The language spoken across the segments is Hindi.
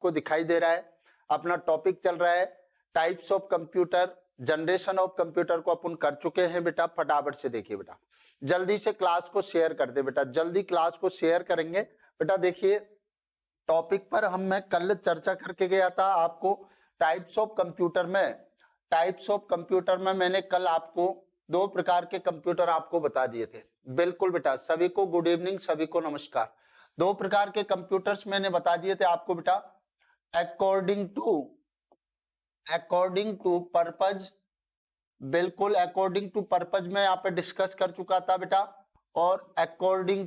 आपको दिखाई दे रहा है। अपना टॉपिक चल रहा है types of computer, generation of computer को अपन कर चुके हैं बेटा। फटाफट से देखिए बेटा, जल्दी से क्लास को शेयर कर दे बेटा, जल्दी क्लास को शेयर करेंगे बेटा। देखिए टॉपिक पर मैं कल चर्चा करके गया था आपको टाइप्स ऑफ कंप्यूटर में। टाइप्स ऑफ कंप्यूटर में मैंने कल आपको 2 प्रकार के कंप्यूटर आपको बता दिए थे। बिल्कुल बेटा, सभी को गुड इवनिंग, सभी को नमस्कार। 2 प्रकार के कंप्यूटर्स मैंने बता दिए थे आपको बेटा। अकॉर्डिंग टू पर्पज, बिल्कुल अकॉर्डिंग टू पर्पज में यहाँ पे डिस्कस कर चुका था बेटा। और according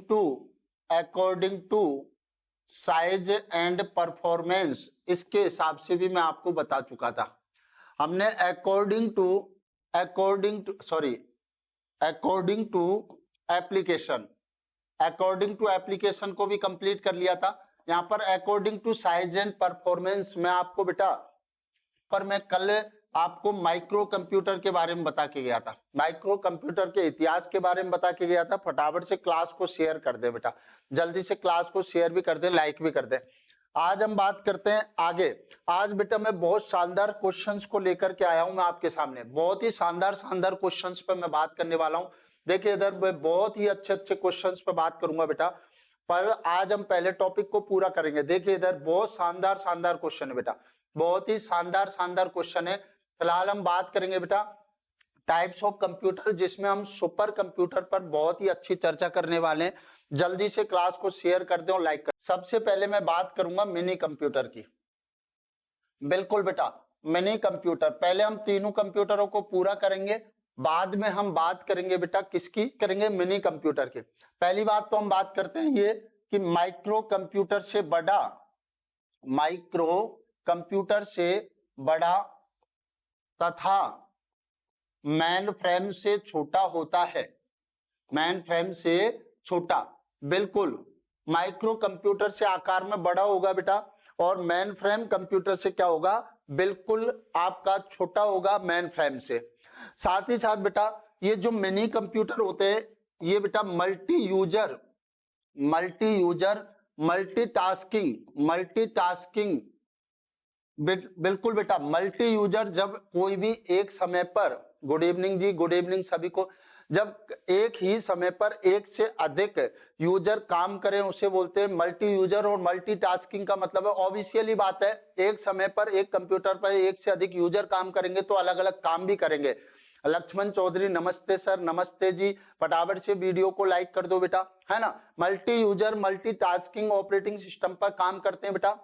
to size and performance, इसके हिसाब से भी मैं आपको बता चुका था। हमने अकॉर्डिंग टू एप्लीकेशन को भी कंप्लीट कर लिया था। यहाँ पर according to size and performance में आपको बेटा मैं कल आपको माइक्रो कंप्यूटर के बारे में बता के गया था, माइक्रो कंप्यूटर के इतिहास के बारे में बता के गया था। फटाफट से क्लास को शेयर कर दे बेटा, जल्दी से क्लास को शेयर भी कर दे, लाइक भी कर दे। आज हम बात करते हैं आगे। आज बेटा मैं बहुत शानदार क्वेश्चंस को लेकर के आया हूं मैं आपके सामने, बहुत ही शानदार क्वेश्चंस पे मैं बात करने वाला हूं। देखिए इधर मैं बहुत ही अच्छे क्वेश्चंस पे बात करूंगा बेटा, पर आज हम पहले टॉपिक को पूरा करेंगे। देखिए इधर बहुत शानदार क्वेश्चन है बेटा, बहुत ही शानदार क्वेश्चन है। फिलहाल हम बात करेंगे बेटा टाइप्स ऑफ कंप्यूटर, जिसमें हम सुपर कंप्यूटर पर बहुत ही अच्छी चर्चा करने वाले हैं। जल्दी से क्लास को शेयर कर दें और लाइक कर। सबसे पहले मैं बात करूंगा मिनी कंप्यूटर की। बिल्कुल बेटा, मिनी कंप्यूटर पहले हम तीनों कंप्यूटरों को पूरा करेंगे, बाद में हम बात करेंगे बेटा किसकी करेंगे, मिनी कंप्यूटर की। पहली बात तो हम बात करते हैं ये कि माइक्रो कंप्यूटर से बड़ा तथा मेन फ्रेम से छोटा होता है। मेन फ्रेम से छोटा, बिल्कुल माइक्रो कंप्यूटर से आकार में बड़ा होगा बेटा, और मेन फ्रेम कंप्यूटर से क्या होगा, बिल्कुल आपका छोटा होगा मेन फ्रेम से। साथ ही साथ बेटा ये जो मिनी कंप्यूटर होते हैं ये बेटा मल्टीटास्किंग, बिल्कुल बेटा मल्टी यूजर, जब कोई भी एक समय पर, गुड इवनिंग जी, गुड इवनिंग सभी को, जब एक ही समय पर एक से अधिक यूजर काम करें उसे बोलते हैं मल्टी यूजर। और मल्टीटास्किंग का मतलब है, ऑब्वियसली बात है, एक समय पर एक कंप्यूटर पर एक से अधिक यूजर काम करेंगे तो अलग अलग काम भी करेंगे। लक्ष्मण चौधरी नमस्ते सर, नमस्ते जी। फटाफट से वीडियो को लाइक कर दो बेटा, है ना। Multi user multitasking operating system पर काम करते हैं बेटा।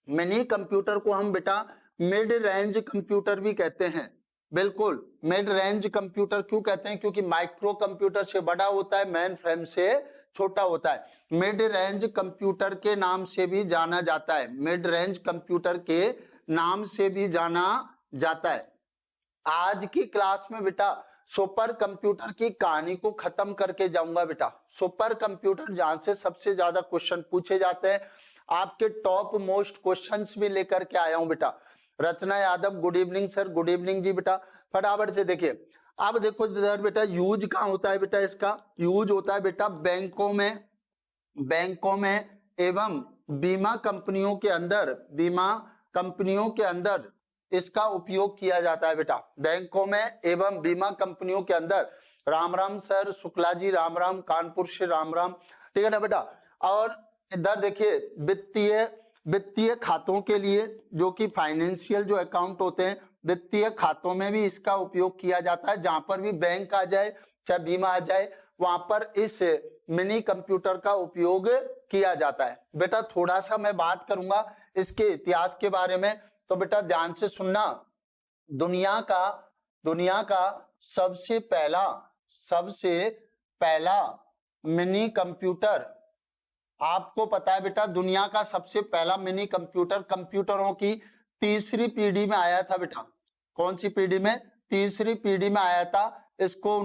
मिनी कंप्यूटर को हम बेटा मिड रेंज कंप्यूटर भी कहते हैं। बिल्कुल मिड रेंज कंप्यूटर क्यों कहते हैं, क्योंकि माइक्रो कंप्यूटर से बड़ा होता है, मेन फ्रेम से छोटा होता है। मिड रेंज कंप्यूटर के नाम से भी जाना जाता है, मिड रेंज कंप्यूटर के नाम से भी जाना जाता है। आज की क्लास में बेटा सुपर कंप्यूटर की कहानी को खत्म करके जाऊंगा बेटा। सुपर कंप्यूटर जहां से सबसे ज्यादा क्वेश्चन पूछे जाते हैं, आपके टॉप मोस्ट क्वेश्चंस भी लेकर के आया हूं बेटा। Rachna Yadav good evening sir, good evening जी बेटा। फटाफट से देखिए, अब देखो इधर बेटा यूज कहां होता है बेटा, इसका यूज होता है बेटा बैंकों में एवं बीमा कंपनियों के अंदर इसका उपयोग किया जाता है बेटा। बैंकों में एवं बीमा कंपनियों के अंदर। राम राम सर, शुक्ला जी राम राम, कानपुर से राम राम, ठीक है ना बेटा। और इधर देखिए वित्तीय खातों के लिए, जो कि फाइनेंशियल जो अकाउंट होते हैं, वित्तीय खातों में भी इसका उपयोग किया जाता है। जहां पर भी बैंक आ जाए चाहे बीमा आ जाए, वहां पर इस मिनी कंप्यूटर का उपयोग किया जाता है बेटा। थोड़ा सा मैं बात करूंगा इसके इतिहास के बारे में, तो बेटा ध्यान से सुनना। दुनिया का सबसे पहला मिनी कंप्यूटर, आपको पता है बेटा दुनिया का सबसे पहला मिनी कंप्यूटर कंप्यूटरों की तीसरी पीढ़ी में आया था बेटा। कौन सी पीढ़ी में, तीसरी पीढ़ी में आया था। इसको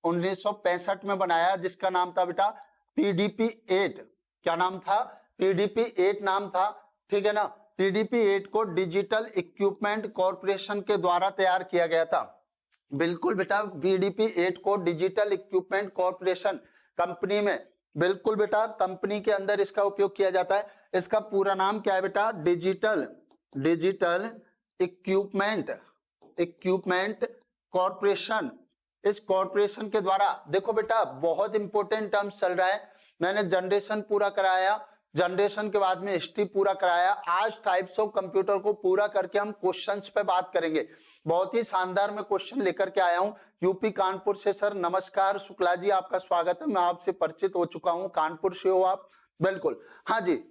1965 में बनाया, जिसका नाम था बेटा PDP 8। क्या नाम था, PDP 8 नाम था, ठीक है ना। PDP 8 को डिजिटल इक्विपमेंट कॉरपोरेशन के द्वारा तैयार किया गया था। बिल्कुल बेटा PDP 8 को डिजिटल इक्विपमेंट कॉरपोरेशन कंपनी में बिल्कुल बेटा, कंपनी के अंदर इसका उपयोग किया जाता है। इसका पूरा नाम क्या है बेटा? Digital equipment corporation. इस कॉर्पोरेशन के द्वारा, देखो बेटा बहुत इंपॉर्टेंट टर्म्स चल रहा है। मैंने जनरेशन पूरा कराया, जनरेशन के बाद में हिस्ट्री पूरा कराया। आज टाइप्स ऑफ कंप्यूटर को पूरा करके हम क्वेश्चंस पे बात करेंगे। बहुत ही शानदार मैं क्वेश्चन लेकर के आया हूं यूपी कानपुर से। सर नमस्कार शुक्ला जी, आपका स्वागत है। मैं आपसे परिचित हो चुका हूं, कानपुर से हो आप? बिल्कुल, हाँ जी।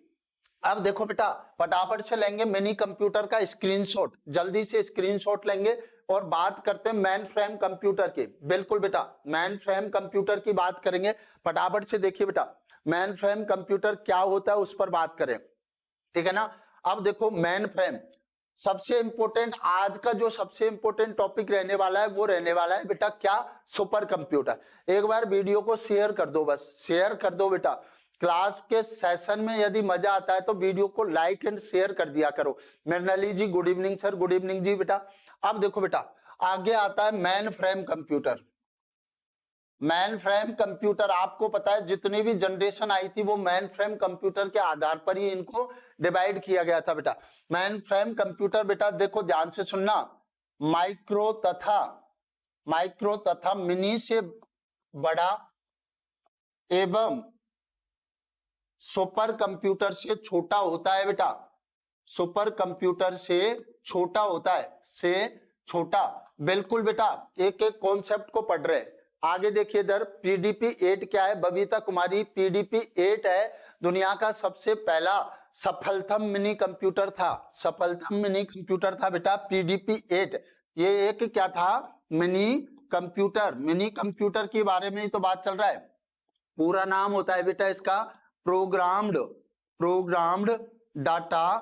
अब देखो बेटा, फटाफट से लेंगे मिनी कंप्यूटर का स्क्रीनशॉट, जल्दी से स्क्रीनशॉट लेंगे और बात करते हैं मेन फ्रेम कंप्यूटर की। बिल्कुल बेटा, मेन फ्रेम कंप्यूटर की बात करेंगे। फटाफट से देखिए बेटा, मेन फ्रेम कंप्यूटर क्या होता है उस पर बात करें, ठीक है ना। अब देखो मेन फ्रेम सबसे इंपॉर्टेंट, आज का जो सबसे इंपॉर्टेंट टॉपिक रहने वाला है वो रहने वाला है बेटा क्या? Super computer. एक बार वीडियो को शेयर कर दो, बस शेयर कर दो बेटा। क्लास के सेशन में यदि मजा आता है तो वीडियो को लाइक एंड शेयर कर दिया करो। Mrinali ji good evening sir, good evening जी बेटा। अब देखो बेटा, आगे आता है mainframe computer. Mainframe computer, आपको पता है जितनी भी जनरेशन आई थी वो मेन फ्रेम कंप्यूटर के आधार पर ही इनको डिवाइड किया गया था बेटा। मेन फ्रेम कंप्यूटर बेटा देखो ध्यान से सुनना, माइक्रो तथा मिनी से बड़ा एवं सुपर कंप्यूटर से छोटा होता है बेटा। सुपर कंप्यूटर से छोटा होता है, से छोटा। बिल्कुल बेटा, एक एक कॉन्सेप्ट को पढ़ रहे हैं। आगे देखिए इधर, पीडीपी 8 क्या है बबीता कुमारी? पीडीपी 8 है दुनिया का सबसे पहला सफलतम मिनी कंप्यूटर था। सफलतम मिनी कंप्यूटर था बेटा पीडीपी 8। ये एक क्या था? Mini computer. मिनी कंप्यूटर के बारे में ही तो बात चल रहा है। पूरा नाम होता है बेटा इसका प्रोग्राम्ड डाटा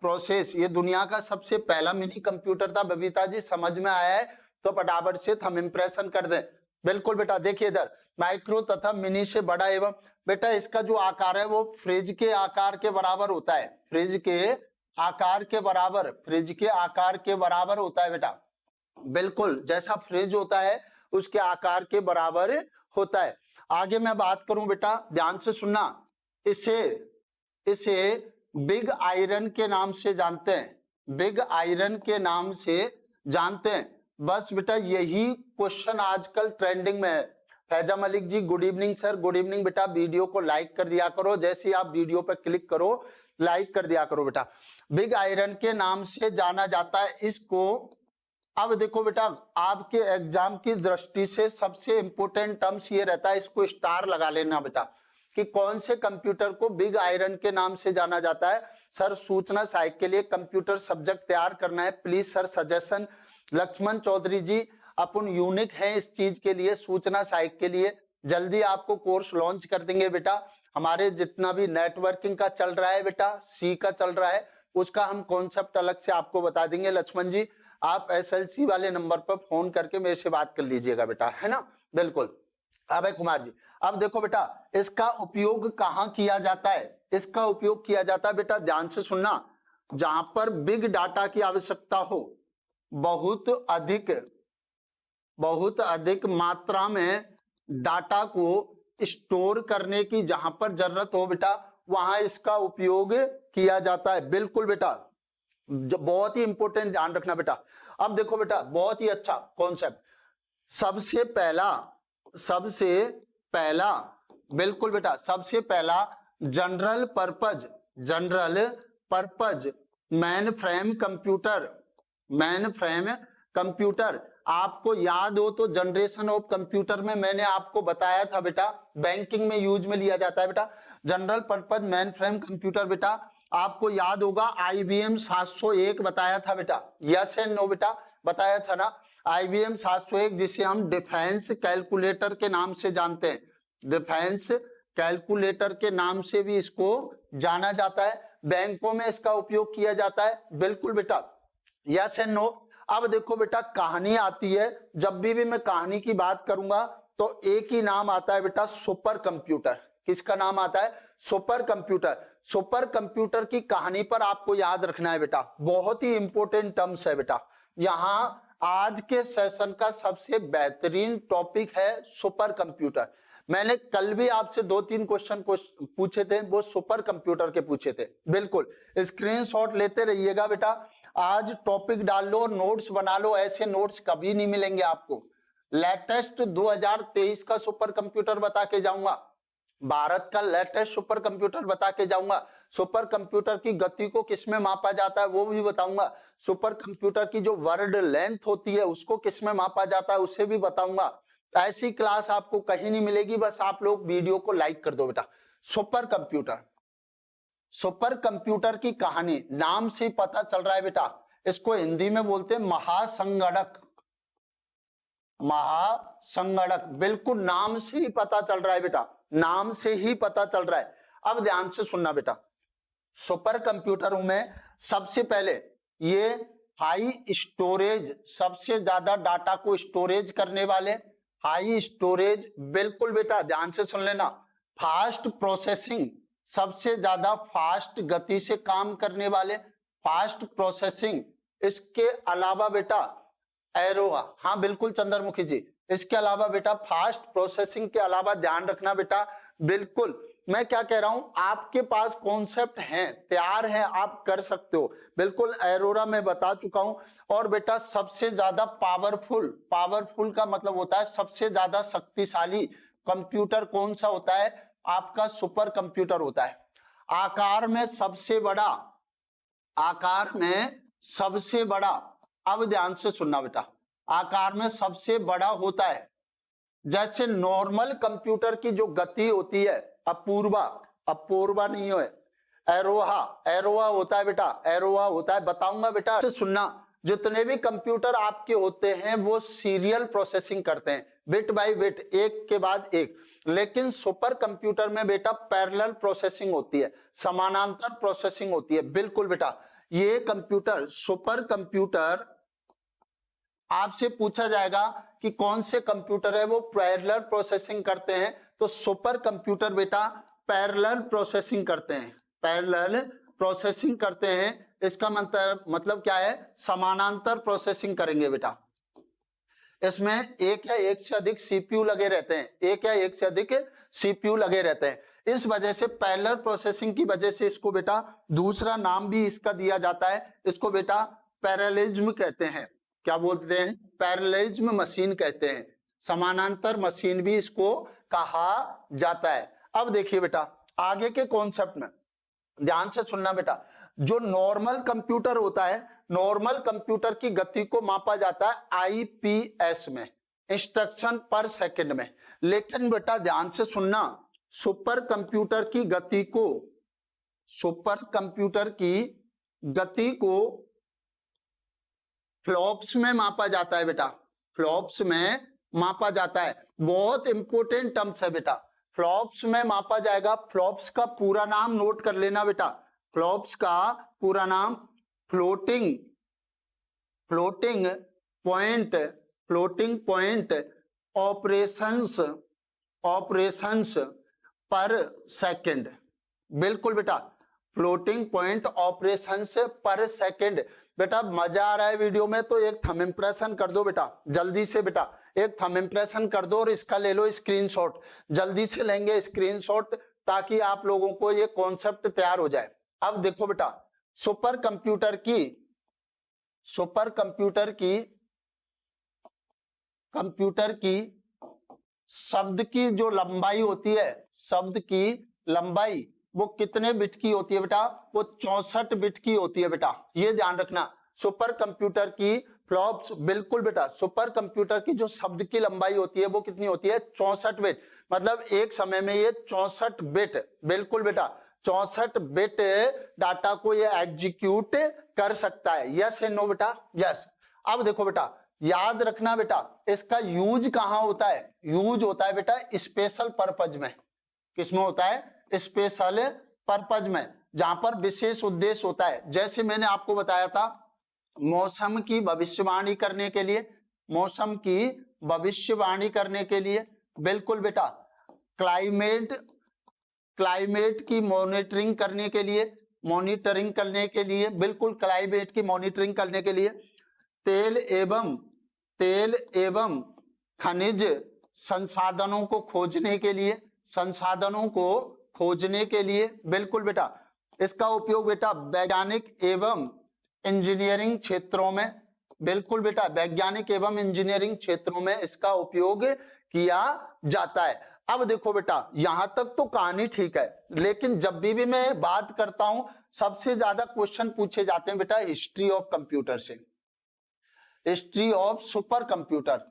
प्रोसेस। ये दुनिया का सबसे पहला मिनी कंप्यूटर था। बबीता जी समझ में आया है तो फटाफट से थंब इंप्रेशन कर दें। बिल्कुल बेटा, देखिए इधर माइक्रो तथा मिनी से बड़ा एवं बेटा इसका जो आकार है वो फ्रिज के आकार के बराबर होता है। फ्रिज के आकार के बराबर होता है बेटा। बिल्कुल, जैसा फ्रिज होता है उसके आकार के बराबर होता है। आगे मैं बात करूं बेटा, ध्यान से सुनना, इसे बिग आयरन के नाम से जानते हैं। बिग आयरन के नाम से जानते हैं। बस बेटा यही क्वेश्चन आजकल ट्रेंडिंग में है। Faiza Malik ji good evening sir, good evening बेटा। वीडियो को लाइक कर दिया करो, जैसे ही आप वीडियो पर क्लिक करो लाइक कर दिया करो बेटा। बिग आयरन के नाम से जाना जाता है इसको। अब देखो बेटा, आपके एग्जाम की दृष्टि से सबसे इंपॉर्टेंट टर्म्स ये रहता है, इसको स्टार लगा लेना बेटा, कि कौन से कंप्यूटर को बिग आयरन के नाम से जाना जाता है। सर सूचना सहायक के लिए कंप्यूटर सब्जेक्ट तैयार करना है, please sir suggestion. Laxman Chaudhary ji अपन यूनिक है इस चीज के लिए, सूचना सहायक के लिए। जल्दी आपको कोर्स लॉन्च कर देंगे बेटा। हमारे जितना भी नेटवर्किंग का चल रहा है बेटा, सी का चल रहा है, उसका हम कॉन्सेप्ट अलग से आपको बता देंगे। लक्ष्मण जी आप एसएलसी वाले नंबर पर फोन करके मेरे से बात कर लीजिएगा बेटा, है ना। बिल्कुल। अभय कुमार जी, अब देखो बेटा इसका उपयोग कहाँ किया जाता है? इसका उपयोग किया जाता है बेटा, ध्यान से सुनना, जहां पर बिग डाटा की आवश्यकता हो, बहुत अधिक मात्रा में डाटा को स्टोर करने की जहां पर जरूरत हो बेटा, वहां इसका उपयोग किया जाता है। बिल्कुल बेटा, बहुत ही इंपॉर्टेंट, ध्यान रखना बेटा। अब देखो बेटा बहुत ही अच्छा कॉन्सेप्ट, सबसे पहला बिल्कुल बेटा, सबसे पहला general purpose main frame computer. आपको याद हो तो जनरेशन ऑफ कंप्यूटर में मैंने आपको बताया था बेटा, बैंकिंग में यूज में लिया जाता है बेटा general purpose main frame computer. बेटा आपको याद होगा IBM 701 बताया था बेटा, यस एंड नो बेटा, बताया था ना IBM 701, जिसे हम डिफेंस कैलकुलेटर के नाम से जानते हैं। डिफेंस कैलकुलेटर के नाम से भी इसको जाना जाता है। बैंकों में इसका उपयोग किया जाता है। बिल्कुल बेटा, यस एंड नो। अब देखो बेटा कहानी आती है, जब भी मैं कहानी की बात करूंगा तो एक ही नाम आता है बेटा, सुपर कंप्यूटर। किसका नाम आता है? Super computer. सुपर कंप्यूटर की कहानी पर आपको याद रखना है बेटा, बहुत ही इंपॉर्टेंट टर्म्स है बेटा। यहाँ आज के सेशन का सबसे बेहतरीन टॉपिक है सुपर कंप्यूटर। मैंने कल भी आपसे 2-3 क्वेश्चन पूछे थे, वो सुपर कंप्यूटर के पूछे थे। बिल्कुल स्क्रीनशॉट लेते रहिएगा बेटा। आज टॉपिक डाल लो, नोट्स बना लो, ऐसे नोट्स कभी नहीं मिलेंगे आपको। लेटेस्ट 2023 का सुपर कंप्यूटर बता के जाऊंगा, भारत का लेटेस्ट सुपर कंप्यूटर बता के जाऊंगा। सुपर कंप्यूटर की गति को किसमें मापा जाता है वो भी बताऊंगा। सुपर कंप्यूटर की जो वर्ड लेंथ होती है उसको किसमें मापा जाता है उसे भी बताऊंगा। ऐसी क्लास आपको कहीं नहीं मिलेगी, बस आप लोग वीडियो को लाइक कर दो बेटा। सुपर कंप्यूटर, सुपर कंप्यूटर की कहानी नाम से ही पता चल रहा है बेटा, इसको हिंदी में बोलते हैं महासंगणक। महासंगणक, बिल्कुल नाम से ही पता चल रहा है बेटा, नाम से ही पता चल रहा है। अब ध्यान से सुनना बेटा, सुपर कंप्यूटरों में सबसे पहले ये हाई स्टोरेज, सबसे ज्यादा डाटा को स्टोरेज करने वाले, हाई स्टोरेज, बिल्कुल बेटा ध्यान से सुन लेना। फास्ट प्रोसेसिंग, सबसे ज्यादा फास्ट गति से काम करने वाले, फास्ट प्रोसेसिंग। इसके अलावा बेटा एरोवा, हाँ बिल्कुल चंद्रमुखी जी, इसके अलावा बेटा फास्ट प्रोसेसिंग के अलावा ध्यान रखना बेटा, बिल्कुल मैं क्या कह रहा हूं, आपके पास कॉन्सेप्ट हैं, तैयार हैं, आप कर सकते हो। बिल्कुल एरोरा मैं बता चुका हूं। और बेटा सबसे ज्यादा पावरफुल, पावरफुल का मतलब होता है सबसे ज्यादा शक्तिशाली कंप्यूटर कौन सा होता है, आपका सुपर कंप्यूटर होता है। आकार में सबसे बड़ा, आकार में सबसे बड़ा, अब ध्यान से सुनना बेटा, आकार में सबसे बड़ा होता है। जैसे नॉर्मल कंप्यूटर की जो गति होती है अपूर्वा, अपूर्वा नहीं है, एरोहा, एरोहा होता है बेटा, एरोहा होता है, बताऊंगा बेटा से सुनना। जितने भी कंप्यूटर आपके होते हैं वो सीरियल प्रोसेसिंग करते हैं, बिट बाय बिट, एक के बाद एक। लेकिन सुपर कंप्यूटर में बेटा पैरेलल प्रोसेसिंग होती है, समानांतर प्रोसेसिंग होती है। बिल्कुल बेटा, ये कंप्यूटर सुपर कंप्यूटर, आपसे पूछा जाएगा कि कौन से कंप्यूटर है वो पैरेलल प्रोसेसिंग करते हैं, तो सुपर कंप्यूटर बेटा पैरेलल प्रोसेसिंग करते हैं, पैरेलल प्रोसेसिंग करते हैं। इसका मतलब क्या है, समानांतर प्रोसेसिंग करेंगे बेटा। इसमें एक या एक से अधिक सीपीयू लगे रहते हैं, एक या एक से अधिक सीपीयू लगे रहते हैं। इस वजह से पैरेलल प्रोसेसिंग की वजह से इसको बेटा दूसरा नाम भी इसका दिया जाता है, इसको बेटा पैरेललिज्म कहते हैं। क्या बोलते हैं, पैरेललिज्म मशीन कहते हैं, समानांतर मशीन भी इसको कहा जाता है। अब देखिए बेटा आगे के कॉन्सेप्ट में ध्यान से सुनना बेटा। जो नॉर्मल कंप्यूटर होता है, नॉर्मल कंप्यूटर की गति को मापा जाता है आईपीएस में, इंस्ट्रक्शन पर सेकंड में। लेकिन बेटा ध्यान से सुनना, सुपर कंप्यूटर की गति को, सुपर कंप्यूटर की गति को फ्लॉप्स में मापा जाता है बेटा, फ्लॉप्स में मापा जाता है। बहुत इंपॉर्टेंट टर्म्स है बेटा, फ्लॉप्स में मापा जाएगा। फ्लॉप्स का पूरा नाम नोट कर लेना बेटा, फ्लॉप्स का पूरा नाम floating, floating point, floating point operations, operations पर सेकंड। बिल्कुल बेटा, फ्लोटिंग पॉइंट ऑपरेशंस पर सेकंड। बेटा मजा आ रहा है वीडियो में तो एक थंब इंप्रेशन कर दो बेटा, जल्दी से बेटा एक थंब इंप्रेशन कर दो और इसका ले लो स्क्रीनशॉट, जल्दी से लेंगे स्क्रीनशॉट ताकि आप लोगों को ये कॉन्सेप्ट तैयार हो जाए। अब देखो बेटा, सुपर कंप्यूटर की, सुपर कंप्यूटर की, कंप्यूटर की शब्द की जो लंबाई होती है, शब्द की लंबाई वो कितने बिट की होती है बेटा, वो 64 बिट की होती है बेटा, ये ध्यान रखना। सुपर कंप्यूटर की फ्लॉप्स, बिल्कुल बेटा, सुपर कंप्यूटर की जो शब्द की लंबाई होती है वो कितनी होती है, 64 बिट। मतलब एक समय में ये 64 बिट, बिल्कुल बेटा 64 बिट डाटा को ये एग्जीक्यूट कर सकता है। यस है नो बेटा, यस। अब देखो बेटा याद रखना बेटा, इसका यूज कहां होता है, यूज होता है बेटा स्पेशल पर्पज में। किसमें होता है, स्पेशल पर्पज में, जहां पर विशेष उद्देश्य होता है। जैसे मैंने आपको बताया था मौसम की भविष्यवाणी करने के लिए, मौसम की भविष्यवाणी करने के लिए, बिल्कुल बेटा क्लाइमेट, क्लाइमेट की मॉनिटरिंग करने के लिए, मॉनिटरिंग करने के लिए, बिल्कुल क्लाइमेट की मॉनिटरिंग करने के लिए। तेल एवं तेल एवं खनिज संसाधनों को खोजने के लिए, संसाधनों को खोजने के लिए, बिल्कुल बेटा। इसका उपयोग बेटा वैज्ञानिक एवं इंजीनियरिंग क्षेत्रों में, बिल्कुल बेटा वैज्ञानिक एवं इंजीनियरिंग क्षेत्रों में इसका उपयोग किया जाता है। अब देखो बेटा यहां तक तो कहानी ठीक है, लेकिन जब भी मैं बात करता हूं सबसे ज्यादा क्वेश्चन पूछे जाते हैं बेटा हिस्ट्री ऑफ कंप्यूटर से, history of super computer.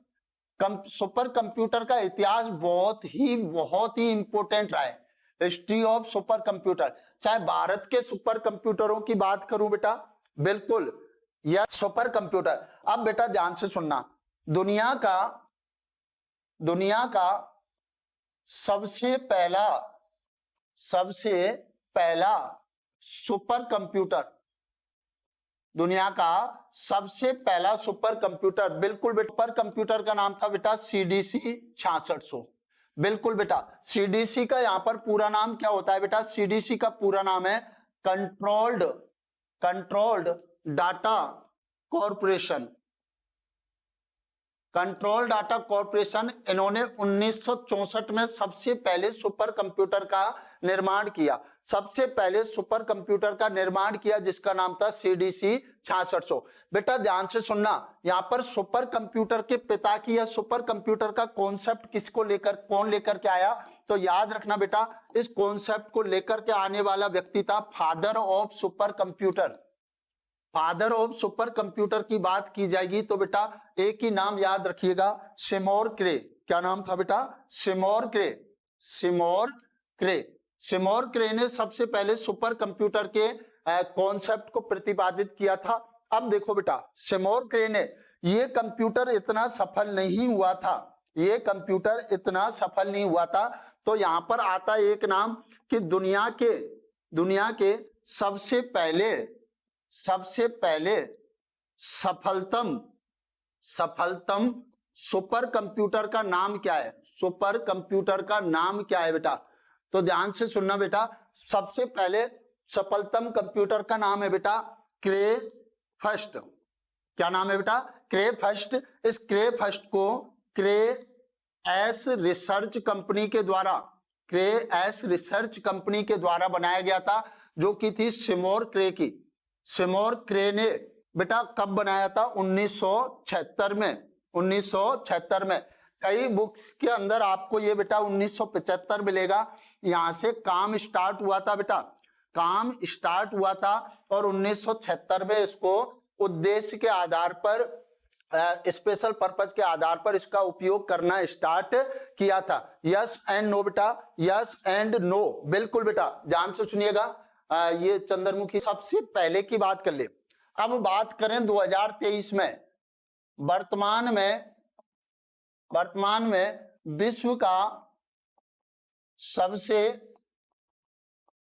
Super computer का इतिहास बहुत ही इंपॉर्टेंट रहा है। हिस्ट्री ऑफ सुपर कंप्यूटर, चाहे भारत के सुपर कंप्यूटरों की बात करूं बेटा, बिल्कुल या सुपर कंप्यूटर। अब बेटा ध्यान से सुनना, दुनिया का सबसे पहला सुपर कंप्यूटर, दुनिया का सबसे पहला सुपर कंप्यूटर, बिल्कुल बेटा सुपर कंप्यूटर का नाम था बेटा CDC 6600। बिल्कुल बेटा CDC का यहां पर पूरा नाम क्या होता है बेटा, CDC का पूरा नाम है controlled data corporation, control data corporation. इन्होंने 1964 में सबसे पहले सुपर कंप्यूटर का निर्माण किया, सबसे पहले सुपर कंप्यूटर का निर्माण किया जिसका नाम था CDC 6600। बेटा ध्यान से सुनना, यहां पर सुपर कंप्यूटर के पिता की या सुपर कंप्यूटर का कॉन्सेप्ट किसको लेकर, कौन लेकर के आया, तो याद रखना बेटा इस कॉन्सेप्ट को लेकर के आने वाला व्यक्ति था father of super computer. Father of super computer की बात की जाएगी तो बेटा एक ही नाम याद रखिएगा, सेमोर क्रे। क्या नाम था बेटा, सेमोर क्रे। सेमोर क्रे ने सबसे पहले सुपर कंप्यूटर के कॉन्सेप्ट को प्रतिपादित किया था। अब देखो बेटा सेमोर क्रे ने, ये कंप्यूटर इतना सफल नहीं हुआ था, ये कंप्यूटर इतना सफल नहीं हुआ था, तो यहां पर आता एक नाम कि दुनिया के सबसे पहले सफलतम सुपर कंप्यूटर का नाम क्या है, सुपर कंप्यूटर का नाम क्या है बेटा, तो ध्यान से सुनना बेटा, सबसे पहले सफलतम कंप्यूटर का नाम है बेटा क्रे फर्स्ट। क्या नाम है बेटा, क्रे फर्स्ट। इस क्रे फर्स्ट को क्रे एस रिसर्च कंपनी के द्वारा बनाया गया था, जो कि थी सेमोर क्रे की। सेमोर क्रे ने बेटा कब बनाया था, 1976 में, 1976 में। कई बुक्स के अंदर आपको ये बेटा 1975 मिलेगा। यहां से काम स्टार्ट हुआ था बेटा, काम स्टार्ट हुआ था और 1976 में इसको उद्देश्य के आधार पर, स्पेशल पर्पज के आधार पर इसका उपयोग करना स्टार्ट किया था। यस एंड नो बेटा, यस एंड नो, बिल्कुल बेटा ध्यान से सुनिएगा। ये चंद्रमुखी सबसे पहले की बात कर ले। अब बात करें 2023 में, वर्तमान में विश्व का सबसे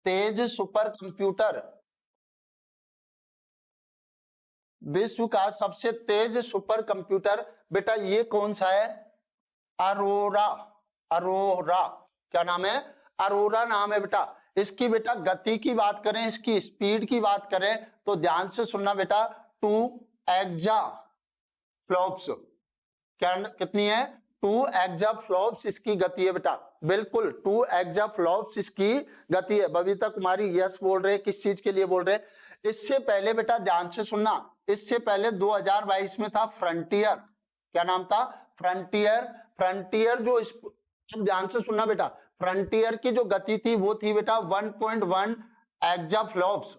तेज सुपर कंप्यूटर, विश्व का सबसे तेज सुपर कंप्यूटर बेटा ये कौन सा है, अरोरा। क्या नाम है, अरोरा नाम है बेटा। इसकी बेटा गति की बात करें, इसकी स्पीड की बात करें तो ध्यान से सुनना बेटा 2 एक्जा फ्लॉप्स। क्या कितनी है, 2 एक्जा फ्लॉप्स इसकी गति है बेटा, बिल्कुल 2 एक्जा फ्लॉप्स इसकी गति है। बबीता कुमारी यस बोल रहे, किस चीज के लिए बोल रहे। इससे पहले बेटा ध्यान से सुनना, इससे पहले 2022 में था फ्रंटियर। क्या नाम था, फ्रंटियर जो ध्यान से सुनना बेटा, फ्रंटियर की जो गति थी वो थी बेटा 1.1 एक्जा फ्लॉप्स।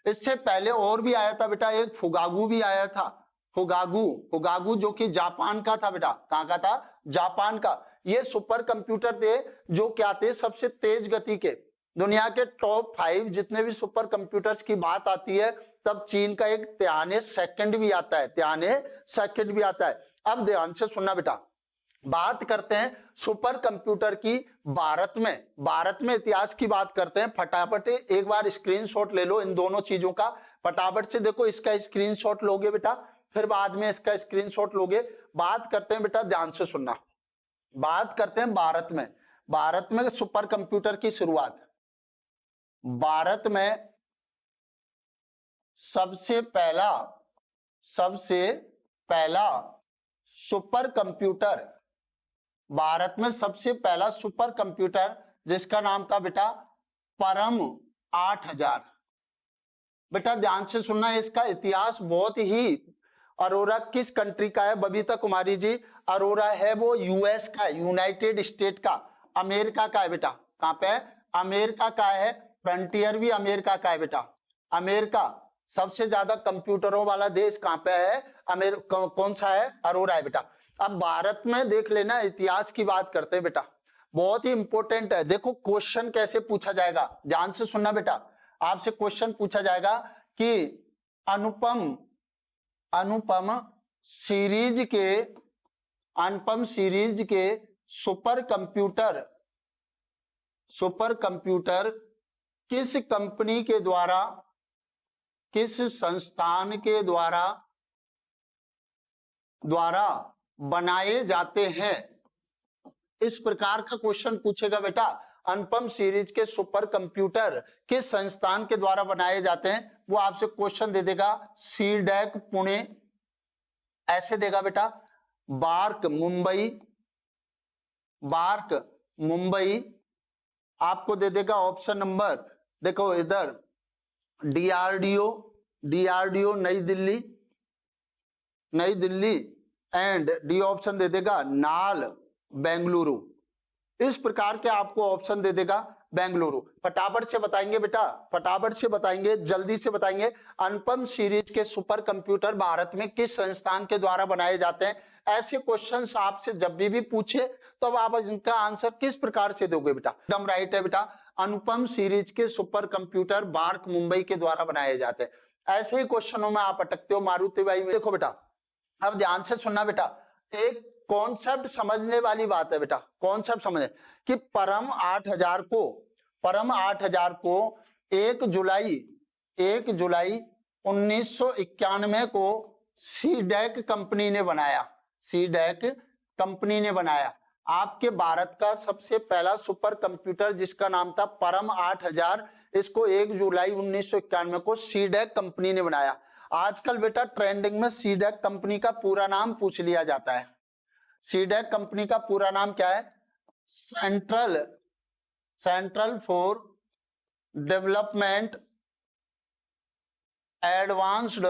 इससे पहले और भी आया था बेटा, एक फुगागू भी आया था, फुगागू जो कि जापान का था बेटा। कहां का था, जापान का। ये सुपर कंप्यूटर थे जो क्या थे, सबसे तेज गति के। दुनिया के टॉप 5 जितने भी सुपर कंप्यूटर्स की बात आती है तब चीन का एक त्याने सेकंड भी आता है, अब ध्यान से सुनना बेटा, बात करते हैं सुपर कंप्यूटर की। भारत में इतिहास की बात करते हैं। फटाफट एक बार स्क्रीनशॉट ले लो इन दोनों चीजों का, फटाफट से देखो, इसका स्क्रीनशॉट लोगे बेटा, फिर बाद में इसका स्क्रीनशॉट लोगे। बात करते हैं बेटा, ध्यान से सुनना, बात करते हैं भारत में सुपर कंप्यूटर की शुरुआत। भारत में सबसे पहला सुपर कंप्यूटर, भारत में सबसे पहला सुपर कंप्यूटर जिसका नाम था बेटा परम 8000। बेटा ध्यान से सुनना, इसका इतिहास बहुत ही, अरोरा किस कंट्री का है बबीता कुमारी जी? अरोरा है वो यूएस का, यूनाइटेड स्टेट का, अमेरिका का है बेटा। कहां पे है? अमेरिका का है। फ्रंटियर भी अमेरिका का है बेटा। अमेरिका सबसे ज्यादा कंप्यूटरों वाला देश कहां पे है? कौन सा है? अरोरा है बेटा। अब भारत में देख लेना, इतिहास की बात करते हैं बेटा, बहुत ही इंपॉर्टेंट है। देखो क्वेश्चन कैसे पूछा जाएगा, ध्यान से सुनना बेटा। आपसे क्वेश्चन पूछा जाएगा कि अनुपम सीरीज के सुपर कंप्यूटर किस कंपनी के द्वारा, किस संस्थान के द्वारा बनाए जाते हैं? इस प्रकार का क्वेश्चन पूछेगा बेटा। अनुपम सीरीज के सुपर कंप्यूटर किस संस्थान के द्वारा बनाए जाते हैं, वो आपसे क्वेश्चन दे देगा। सीडैक पुणे ऐसे देगा बेटा, बार्क मुंबई आपको दे देगा ऑप्शन नंबर, देखो इधर डीआरडीओ नई दिल्ली एंड डी ऑप्शन दे देगा नाल बेंगलुरु। इस प्रकार के आपको ऑप्शन दे देगा बेंगलुरु। फटाफट से बताएंगे बेटा, फटाफट से बताएंगे, जल्दी से बताएंगे। अनुपम सीरीज के सुपर कंप्यूटर भारत में किस संस्थान के द्वारा बनाए जाते हैं? ऐसे क्वेश्चंस आपसे जब भी पूछे तो आप इनका आंसर किस प्रकार से दोगे बेटा? एकदम राइट है बेटा, अनुपम सीरीज के सुपर कंप्यूटर बार्क मुंबई के द्वारा बनाए जाते हैं। ऐसे ही क्वेश्चनों में आप अटकते हो मारुति भाई। देखो बेटा, अब ध्यान से सुनना बेटा, एक कॉन्सेप्ट समझने वाली बात है बेटा, कॉन्सेप्ट समझे कि परम 8000 को 1 जुलाई 1991 को सीडैक कंपनी ने बनाया। आपके भारत का सबसे पहला सुपर कंप्यूटर जिसका नाम था परम 8000, इसको 1 जुलाई 1991 को सीडैक कंपनी ने बनाया। आजकल बेटा ट्रेंडिंग में सीडैक कंपनी का पूरा नाम पूछ लिया जाता है। सीडैक कंपनी का पूरा नाम क्या है? Central for development advanced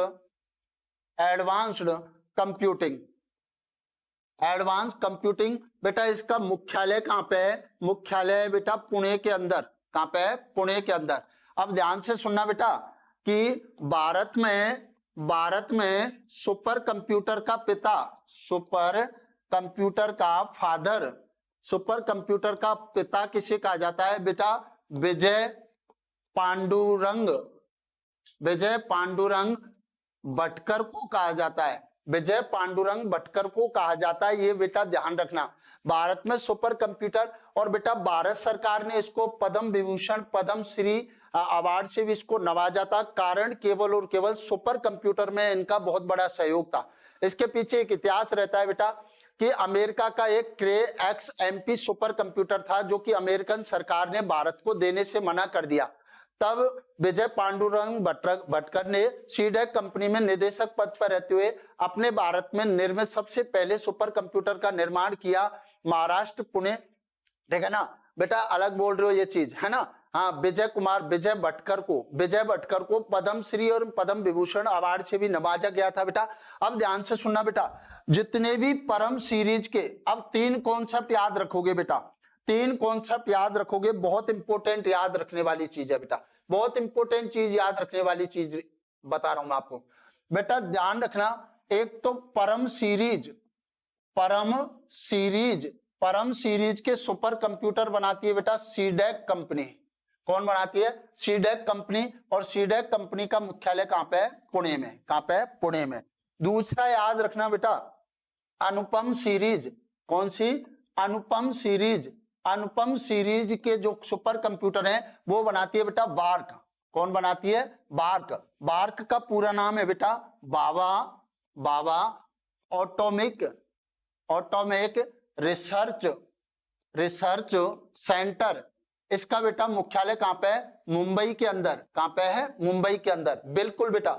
computing. बेटा इसका मुख्यालय कहां पे है? मुख्यालय है बेटा पुणे के अंदर। कहां पे है? पुणे के अंदर। अब ध्यान से सुनना बेटा कि भारत में सुपर कंप्यूटर का पिता, सुपर कंप्यूटर का पिता किसे कहा जाता है बेटा? विजय पांडुरंग भटकर को कहा जाता है। विजय पांडुरंग भटकर को कहा जाता है, ये बेटा ध्यान रखना। भारत में सुपर कंप्यूटर, और बेटा भारत सरकार ने इसको पद्म विभूषण, पद्म श्री अवार्ड से भी इसको नवाजा था। कारण केवल और केवल सुपर कंप्यूटर में इनका बहुत बड़ा सहयोग था। इसके पीछे एक इतिहास रहता है बेटा कि अमेरिका का एक क्रे XMP सुपर कंप्यूटर था जो कि अमेरिकन सरकार ने भारत को देने से मना कर दिया। तब विजय पांडुरंग भटकर ने सीडैक कंपनी में निदेशक पद पर रहते हुए अपने भारत में निर्मित सबसे पहले सुपर कंप्यूटर का निर्माण किया। महाराष्ट्र पुणे, ठीक है ना बेटा, अलग बोल रहे हो ये चीज है ना। हाँ, विजय भटकर को पद्म श्री और पद्म विभूषण अवार्ड से भी नवाजा गया था बेटा। अब ध्यान से सुनना बेटा, जितने भी परम सीरीज के, अब 3 कॉन्सेप्ट याद रखोगे बेटा, 3 कॉन्सेप्ट याद रखोगे, बहुत इंपॉर्टेंट याद रखने वाली चीज है बेटा, बहुत इंपॉर्टेंट चीज याद रखने वाली चीज बता रहा हूं मैं आपको बेटा, ध्यान रखना। एक तो परम सीरीज के सुपर कंप्यूटर बनाती है बेटा सीडैक कंपनी। कौन बनाती है? CDAC company. और सीडैक कंपनी का मुख्यालय कहां पे है? पुणे में। कहां पे है? पुणे में। दूसरा याद रखना बेटा, अनुपम सीरीज। कौन सी? अनुपम सीरीज के जो सुपर कंप्यूटर हैं वो बनाती है बेटा बार्क। कौन बनाती है? बार्क का पूरा नाम है बेटा बाबा ऑटोमिक रिसर्च सेंटर। इसका बेटा मुख्यालय कहां पे है? मुंबई के अंदर। कहां पे है? मुंबई के अंदर। बिल्कुल बेटा।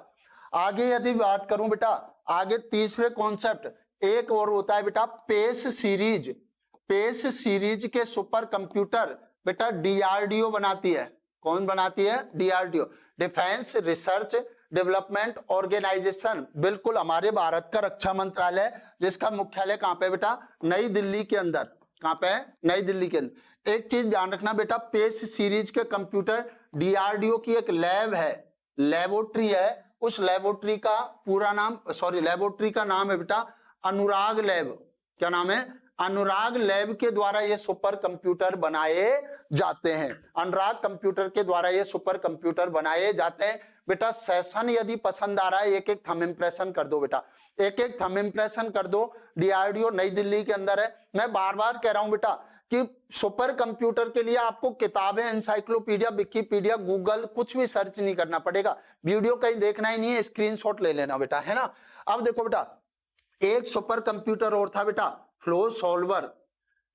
आगे यदि बात करूं बेटा, आगे तीसरे कॉन्सेप्ट एक और होता है बेटा पेस सीरीज। पेस सीरीज के सुपर कंप्यूटर बेटा डीआरडीओ बनाती है। कौन बनाती है? DRDO, defence research development organisation. बिल्कुल हमारे भारत का रक्षा मंत्रालय, जिसका मुख्यालय कहां पे बेटा? नई दिल्ली के अंदर। कहां पे है? नई दिल्ली के अंदर। एक चीज ध्यान रखना बेटा, पेस सीरीज के कंप्यूटर डीआरडीओ की एक लैब है, लेबोरेटरी है। उस लेबोरेटरी का पूरा नाम, सॉरी, लेबोरेटरी का नाम है बेटा अनुराग लैब। क्या नाम है? अनुराग लैब के द्वारा ये सुपर कंप्यूटर बनाए जाते हैं। अनुराग कंप्यूटर के द्वारा ये सुपर कंप्यूटर बनाए जाते हैं। बेटा सेशन यदि पसंद आ रहा है, एक एक थंब इंप्रेशन कर दो बेटा, एक एक थंब इंप्रेशन कर दो। डीआरडीओ नई दिल्ली के अंदर है। मैं बार बार कह रहा हूं बेटा कि सुपर कंप्यूटर के लिए आपको किताबें, एनसाइक्लोपीडिया, विकिपीडिया, गूगल कुछ भी सर्च नहीं करना पड़ेगा, वीडियो कहीं देखना ही नहीं है, स्क्रीनशॉट ले लेना बेटा, है ना। अब देखो बेटा, एक सुपर कंप्यूटर और था बेटा फ्लो सॉल्वर।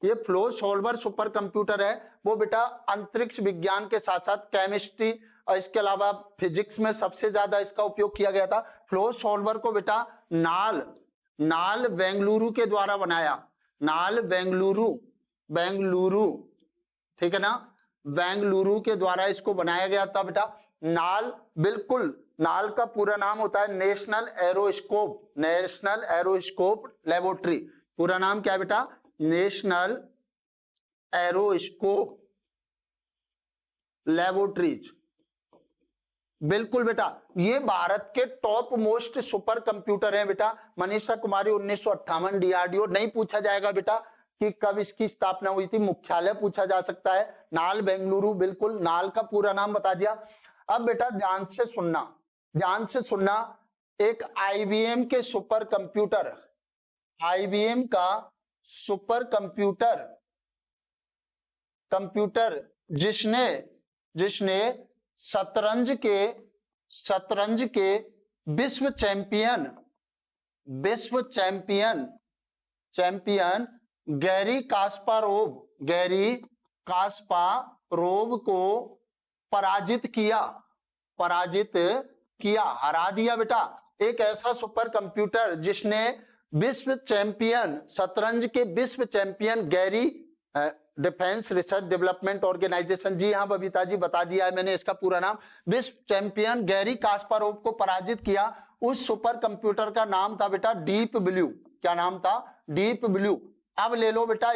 ये फ्लो सॉल्वर सुपर कंप्यूटर है, वो बेटा अंतरिक्ष विज्ञान के साथ साथ केमिस्ट्री और इसके अलावा फिजिक्स में सबसे ज्यादा इसका उपयोग किया गया था। फ्लो सॉल्वर को बेटा नाल बेंगलुरु के द्वारा बनाया। नाल बेंगलुरु, ठीक है ना, बेंगलुरु के द्वारा इसको बनाया गया था बेटा। नाल, बिल्कुल, नाल का पूरा नाम होता है नेशनल एरोस्कोप लेबोरेटरी। पूरा नाम क्या है बेटा? National Aerospace Laboratories. बिल्कुल बेटा, ये भारत के टॉप मोस्ट सुपर कंप्यूटर हैं बेटा। मनीषा कुमारी 1958 डीआरडीओ। नहीं पूछा जाएगा बेटा कि कब इसकी स्थापना हुई थी, मुख्यालय पूछा जा सकता है, नाल बेंगलुरु। बिल्कुल, नाल का पूरा नाम बता दिया। अब बेटा ध्यान से सुनना, एक आईबीएम के सुपर कंप्यूटर, आईबीएम का सुपर कंप्यूटर जिसने शतरंज के विश्व चैंपियन गैरी कास्पारोव को पराजित किया, हरा दिया बेटा। एक ऐसा सुपर कंप्यूटर जिसने शतरंज के विश्व champion Garry, defence research development organisation, जी हाँ बबीता जी बता दिया है मैंने इसका पूरा नाम, विश्व चैंपियन गैरी कास्पारोव को पराजित किया। उस सुपर कंप्यूटर का नाम था बेटा डीप ब्लू। क्या नाम था? Deep blue. अब ले लो बेटा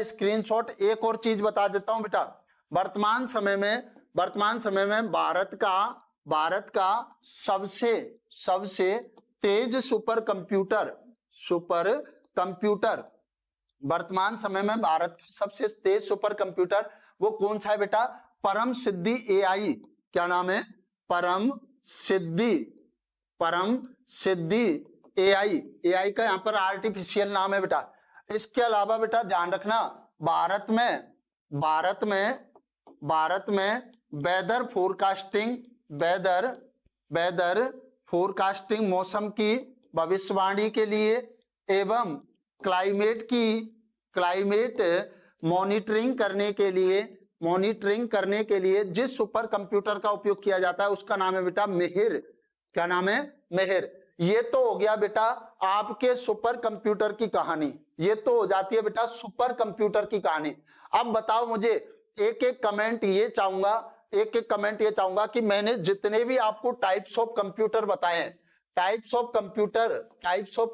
स्क्रीनशॉट, एक और चीज बता देता हूं बेटा, वर्तमान समय में भारत का सबसे तेज सुपर कंप्यूटर, वर्तमान समय में भारत का सबसे तेज सुपर कंप्यूटर वो कौन सा है बेटा? परम सिद्धि एआई। क्या नाम है? परम सिद्धि एआई का यहाँ पर आर्टिफिशियल नाम है बेटा। इसके अलावा बेटा ध्यान रखना, भारत में वेदर फोरकास्टिंग, मौसम की भविष्यवाणी के लिए एवं क्लाइमेट मॉनिटरिंग करने के लिए जिस सुपर कंप्यूटर का उपयोग किया जाता है उसका नाम है बेटा मिहिर। क्या नाम है? मिहिर। ये तो हो गया बेटा आपके सुपर कंप्यूटर की कहानी, ये तो हो जाती है बेटा सुपर कंप्यूटर की कहानी। अब बताओ मुझे, एक एक कमेंट ये चाहूंगा कि मैंने जितने भी आपको टाइप्स ऑफ कंप्यूटर बताए हैं, टाइप्स ऑफ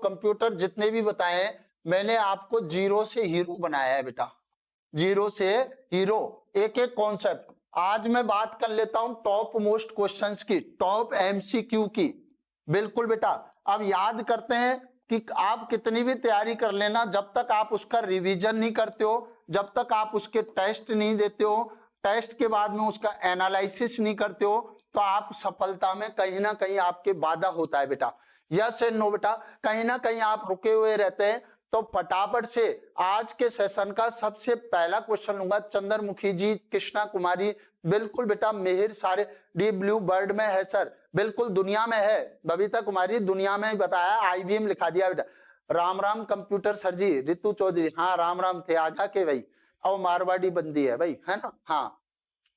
कंप्यूटर जितने भी बताए हैं, मैंने आपको जीरो से हीरो बनाया है बेटा, जीरो से हीरो, एक एक कॉन्सेप्ट। आज मैं बात कर लेता हूं टॉप मोस्ट क्वेश्चंस की, टॉप एमसीक्यू की। बिल्कुल बेटा, अब याद करते हैं कि आप कितनी भी तैयारी कर लेना, जब तक आप उसका रिवीजन नहीं करते हो, जब तक आप उसके टेस्ट नहीं देते हो, टेस्ट के बाद में उसका एनालिसिस नहीं करते हो, तो आप सफलता में कहीं ना कहीं आपके बाधा होता है बेटा। यस एंड नो बेटा, कहीं ना कहीं आप रुके हुए रहते हैं। तो फटाफट से आज के सेशन का सबसे पहला क्वेश्चन लूंगा, चंद्रमुखी जी, कृष्णा कुमारी। बिल्कुल बेटा, मिहिर सारे डी ब्लू बर्ड में है सर, बिल्कुल दुनिया में है। बबीता कुमारी दुनिया में बताया, आईबीएम लिखा दिया बेटा। राम कंप्यूटर सर जी, रितु चौधरी, हाँ राम थे, आजा के भाई, और मारवाड़ी बंदी है भाई, है ना, हाँ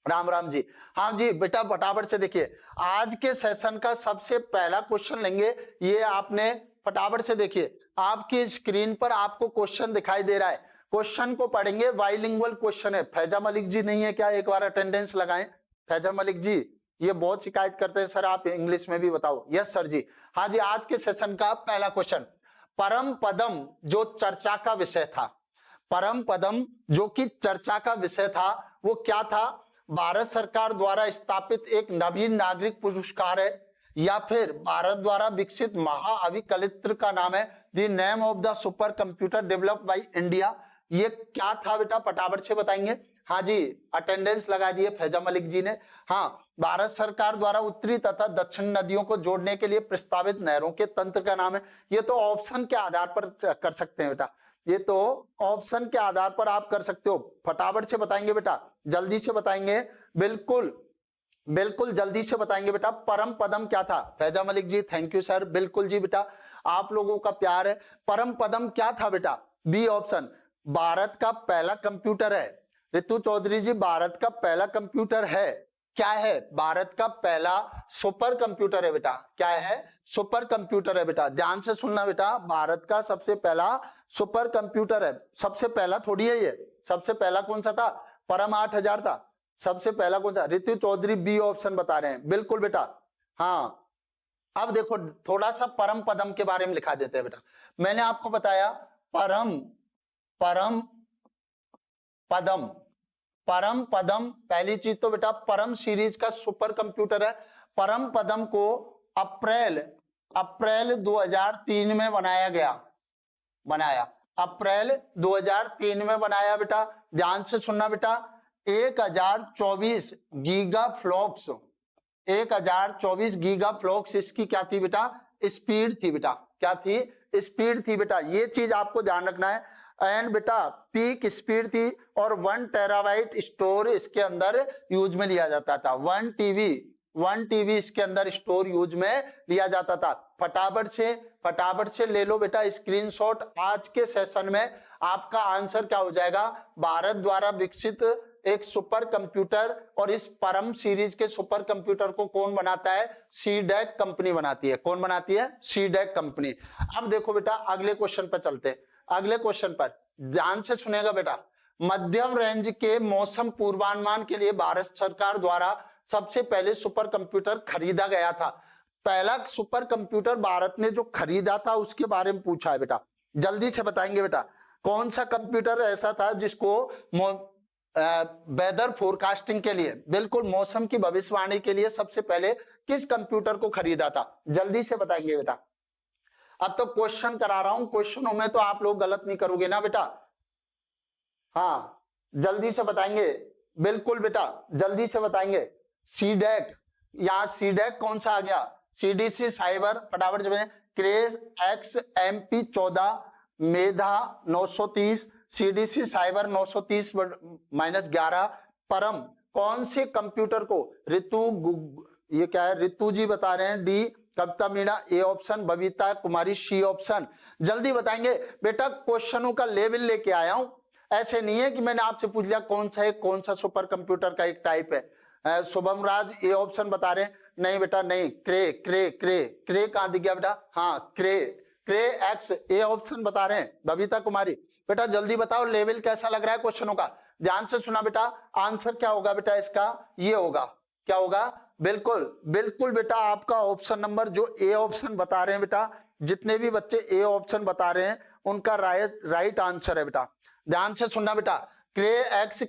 राम राम जी। हाँ जी बेटा फटाफट से देखिए, आज के सेशन का सबसे पहला क्वेश्चन लेंगे। ये आपने फटाफट से देखिए, आपकी स्क्रीन पर आपको क्वेश्चन दिखाई दे रहा है। क्वेश्चन को पढ़ेंगे, बाइलिंगुअल क्वेश्चन है। फैजा मलिक जी नहीं है क्या? एक बार अटेंडेंस लगाएं। फैजा मलिक जी, ये बहुत शिकायत करते हैं सर, आप इंग्लिश में भी बताओ। यस सर जी। हाँ जी, आज के सेशन का पहला क्वेश्चन, परम पदम जो चर्चा का विषय था, परम पदम जो कि चर्चा का विषय था वो क्या था? भारत सरकार द्वारा स्थापित एक नवीन नागरिक पुरस्कार है, या फिर भारत द्वारा विकसित महाअभिकलित्र का नाम है the name of the super computer developed by India. ये क्या था बेटा? फटाफट से बताएंगे। हाँ जी, अटेंडेंस लगा दिए फैजा मलिक जी ने। हाँ, भारत सरकार द्वारा उत्तरी तथा दक्षिण नदियों को जोड़ने के लिए प्रस्तावित नहरों के तंत्र का नाम है। ये तो ऑप्शन के आधार पर कर सकते हैं बेटा, ये तो ऑप्शन के आधार पर आप कर सकते हो। फटाफट से बताएंगे बेटा, जल्दी से बताएंगे, बिल्कुल बिल्कुल जल्दी से बताएंगे बेटा। परम पदम क्या था? फैजा मलिक जी थैंक यू सर, बिल्कुल जी बेटा, आप लोगों का प्यार है। परम पदम क्या था बेटा? बी ऑप्शन, भारत का पहला कंप्यूटर है। ऋतु चौधरी जी, भारत का पहला कंप्यूटर है। क्या है? भारत का पहला सुपर कंप्यूटर है बेटा। क्या है? सुपर कंप्यूटर है बेटा। ध्यान से सुनना बेटा, भारत का सबसे पहला सुपर कंप्यूटर है। सबसे पहला थोड़ी है ये, सबसे पहला कौन सा था? परम 8000 था। सबसे पहला कौन सा? ऋतु चौधरी बी ऑप्शन बता रहे हैं, बिल्कुल बेटा। हाँ, अब देखो थोड़ा सा परम पदम के बारे में लिखा देते हैं बेटा। मैंने आपको बताया परम पदम, परम पदम पहली चीज तो बेटा परम सीरीज का सुपर कंप्यूटर है। परम पदम को अप्रैल 2003 में अप्रैल 2003 में बनाया बेटा। ध्यान से सुनना बेटा, 1024 गीगा फ्लॉप्स, 1024 गीगा फ्लॉप्स इसकी क्या थी बेटा? स्पीड थी बेटा। क्या थी? स्पीड थी बेटा। ये चीज आपको ध्यान रखना है। एंड बेटा पीक स्पीड थी, और 1 टेराबाइट स्टोर इसके अंदर यूज में लिया जाता था। 1 टीबी इसके अंदर स्टोर यूज में लिया जाता था। फटाफट से ले लो बेटा स्क्रीनशॉट। आज के सेशन में आपका आंसर क्या हो जाएगा? भारत द्वारा विकसित एक सुपर कंप्यूटर, और इस परम सीरीज के सुपर कंप्यूटर को कौन बनाता है? सीडेक कंपनी बनाती है। कौन बनाती है? सीडेक कंपनी। अब देखो बेटा अगले क्वेश्चन पर चलते हैं। अगले क्वेश्चन पर ध्यान से सुनेगा बेटा। मध्यम रेंज के मौसम पूर्वानुमान के लिए भारत सरकार द्वारा सबसे पहले सुपर कंप्यूटर खरीदा गया था। पहला सुपर कंप्यूटर भारत ने जो खरीदा था उसके बारे में पूछा है बेटा, जल्दी से बताएंगे बेटा। कौन सा कंप्यूटर ऐसा था जिसको वेदर फोरकास्टिंग के लिए, बिल्कुल मौसम की भविष्यवाणी के लिए सबसे पहले किस कंप्यूटर को खरीदा था? जल्दी से बताएंगे बेटा। अब तो क्वेश्चन करा रहा हूं, क्वेश्चनों में तो आप लोग गलत नहीं करोगे ना बेटा? हाँ, जल्दी से बताएंगे, बिल्कुल बेटा जल्दी से बताएंगे। सीडेक, यहाँ सीडेक कौन सा आ गया? सीडीसी साइबर, फटाफट से बताएं। क्रेज XMP 14, मेधा 930, सीडीसी साइबर 930-11। परम कौन से कंप्यूटर को? ये क्या है? ऋतु जी बता रहे हैं D, Kavita Meena A option, Babita Kumari C option. जल्दी बताएंगे बेटा, क्वेश्चनों का लेवल लेके आया हूं। ऐसे नहीं है कि मैंने आपसे पूछ लिया कौन सा है, कौन सा सुपर कंप्यूटर का एक टाइप है। शुभम राज ए ऑप्शन बता रहे हैं, नहीं बेटा नहीं। क्रे कहां दिख गया बेटा? हाँ, क्रे एक्स ए ऑप्शन बता रहे हैं। बबीता कुमारी बेटा जल्दी बताओ लेवल कैसा लग रहा है क्वेश्चनों का? ध्यान से सुना बेटा, आंसर क्या होगा बेटा इसका? ये होगा, क्या होगा? बिल्कुल बेटा आपका ऑप्शन नंबर जो ए ऑप्शन बता रहे हैं बेटा, जितने भी बच्चे ए ऑप्शन बता रहे हैं उनका राइट आंसर है बेटा। ध्यान से सुनना बेटा, क्रे एक्स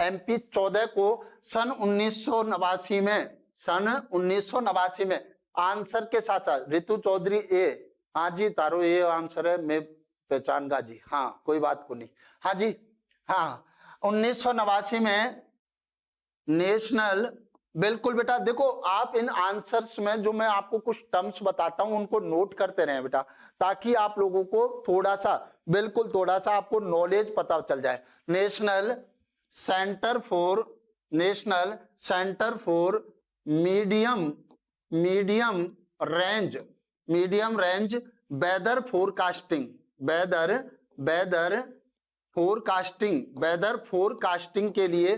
MP 14 को सन 1989 में आंसर के साथ साथ ऋतु चौधरी ए, हाँ जी तारो ए आंसर है, मैं पहचान गा जी, हाँ कोई बात को नहीं। हाँ जी, हाँ 1989 में नेशनल, बिल्कुल बेटा। देखो आप इन आंसर्स में जो मैं आपको कुछ टर्म्स बताता हूं उनको नोट करते रहें बेटा, ताकि आप लोगों को थोड़ा सा, बिल्कुल थोड़ा सा आपको नॉलेज पता चल जाए। National centre for medium range weather forecasting के लिए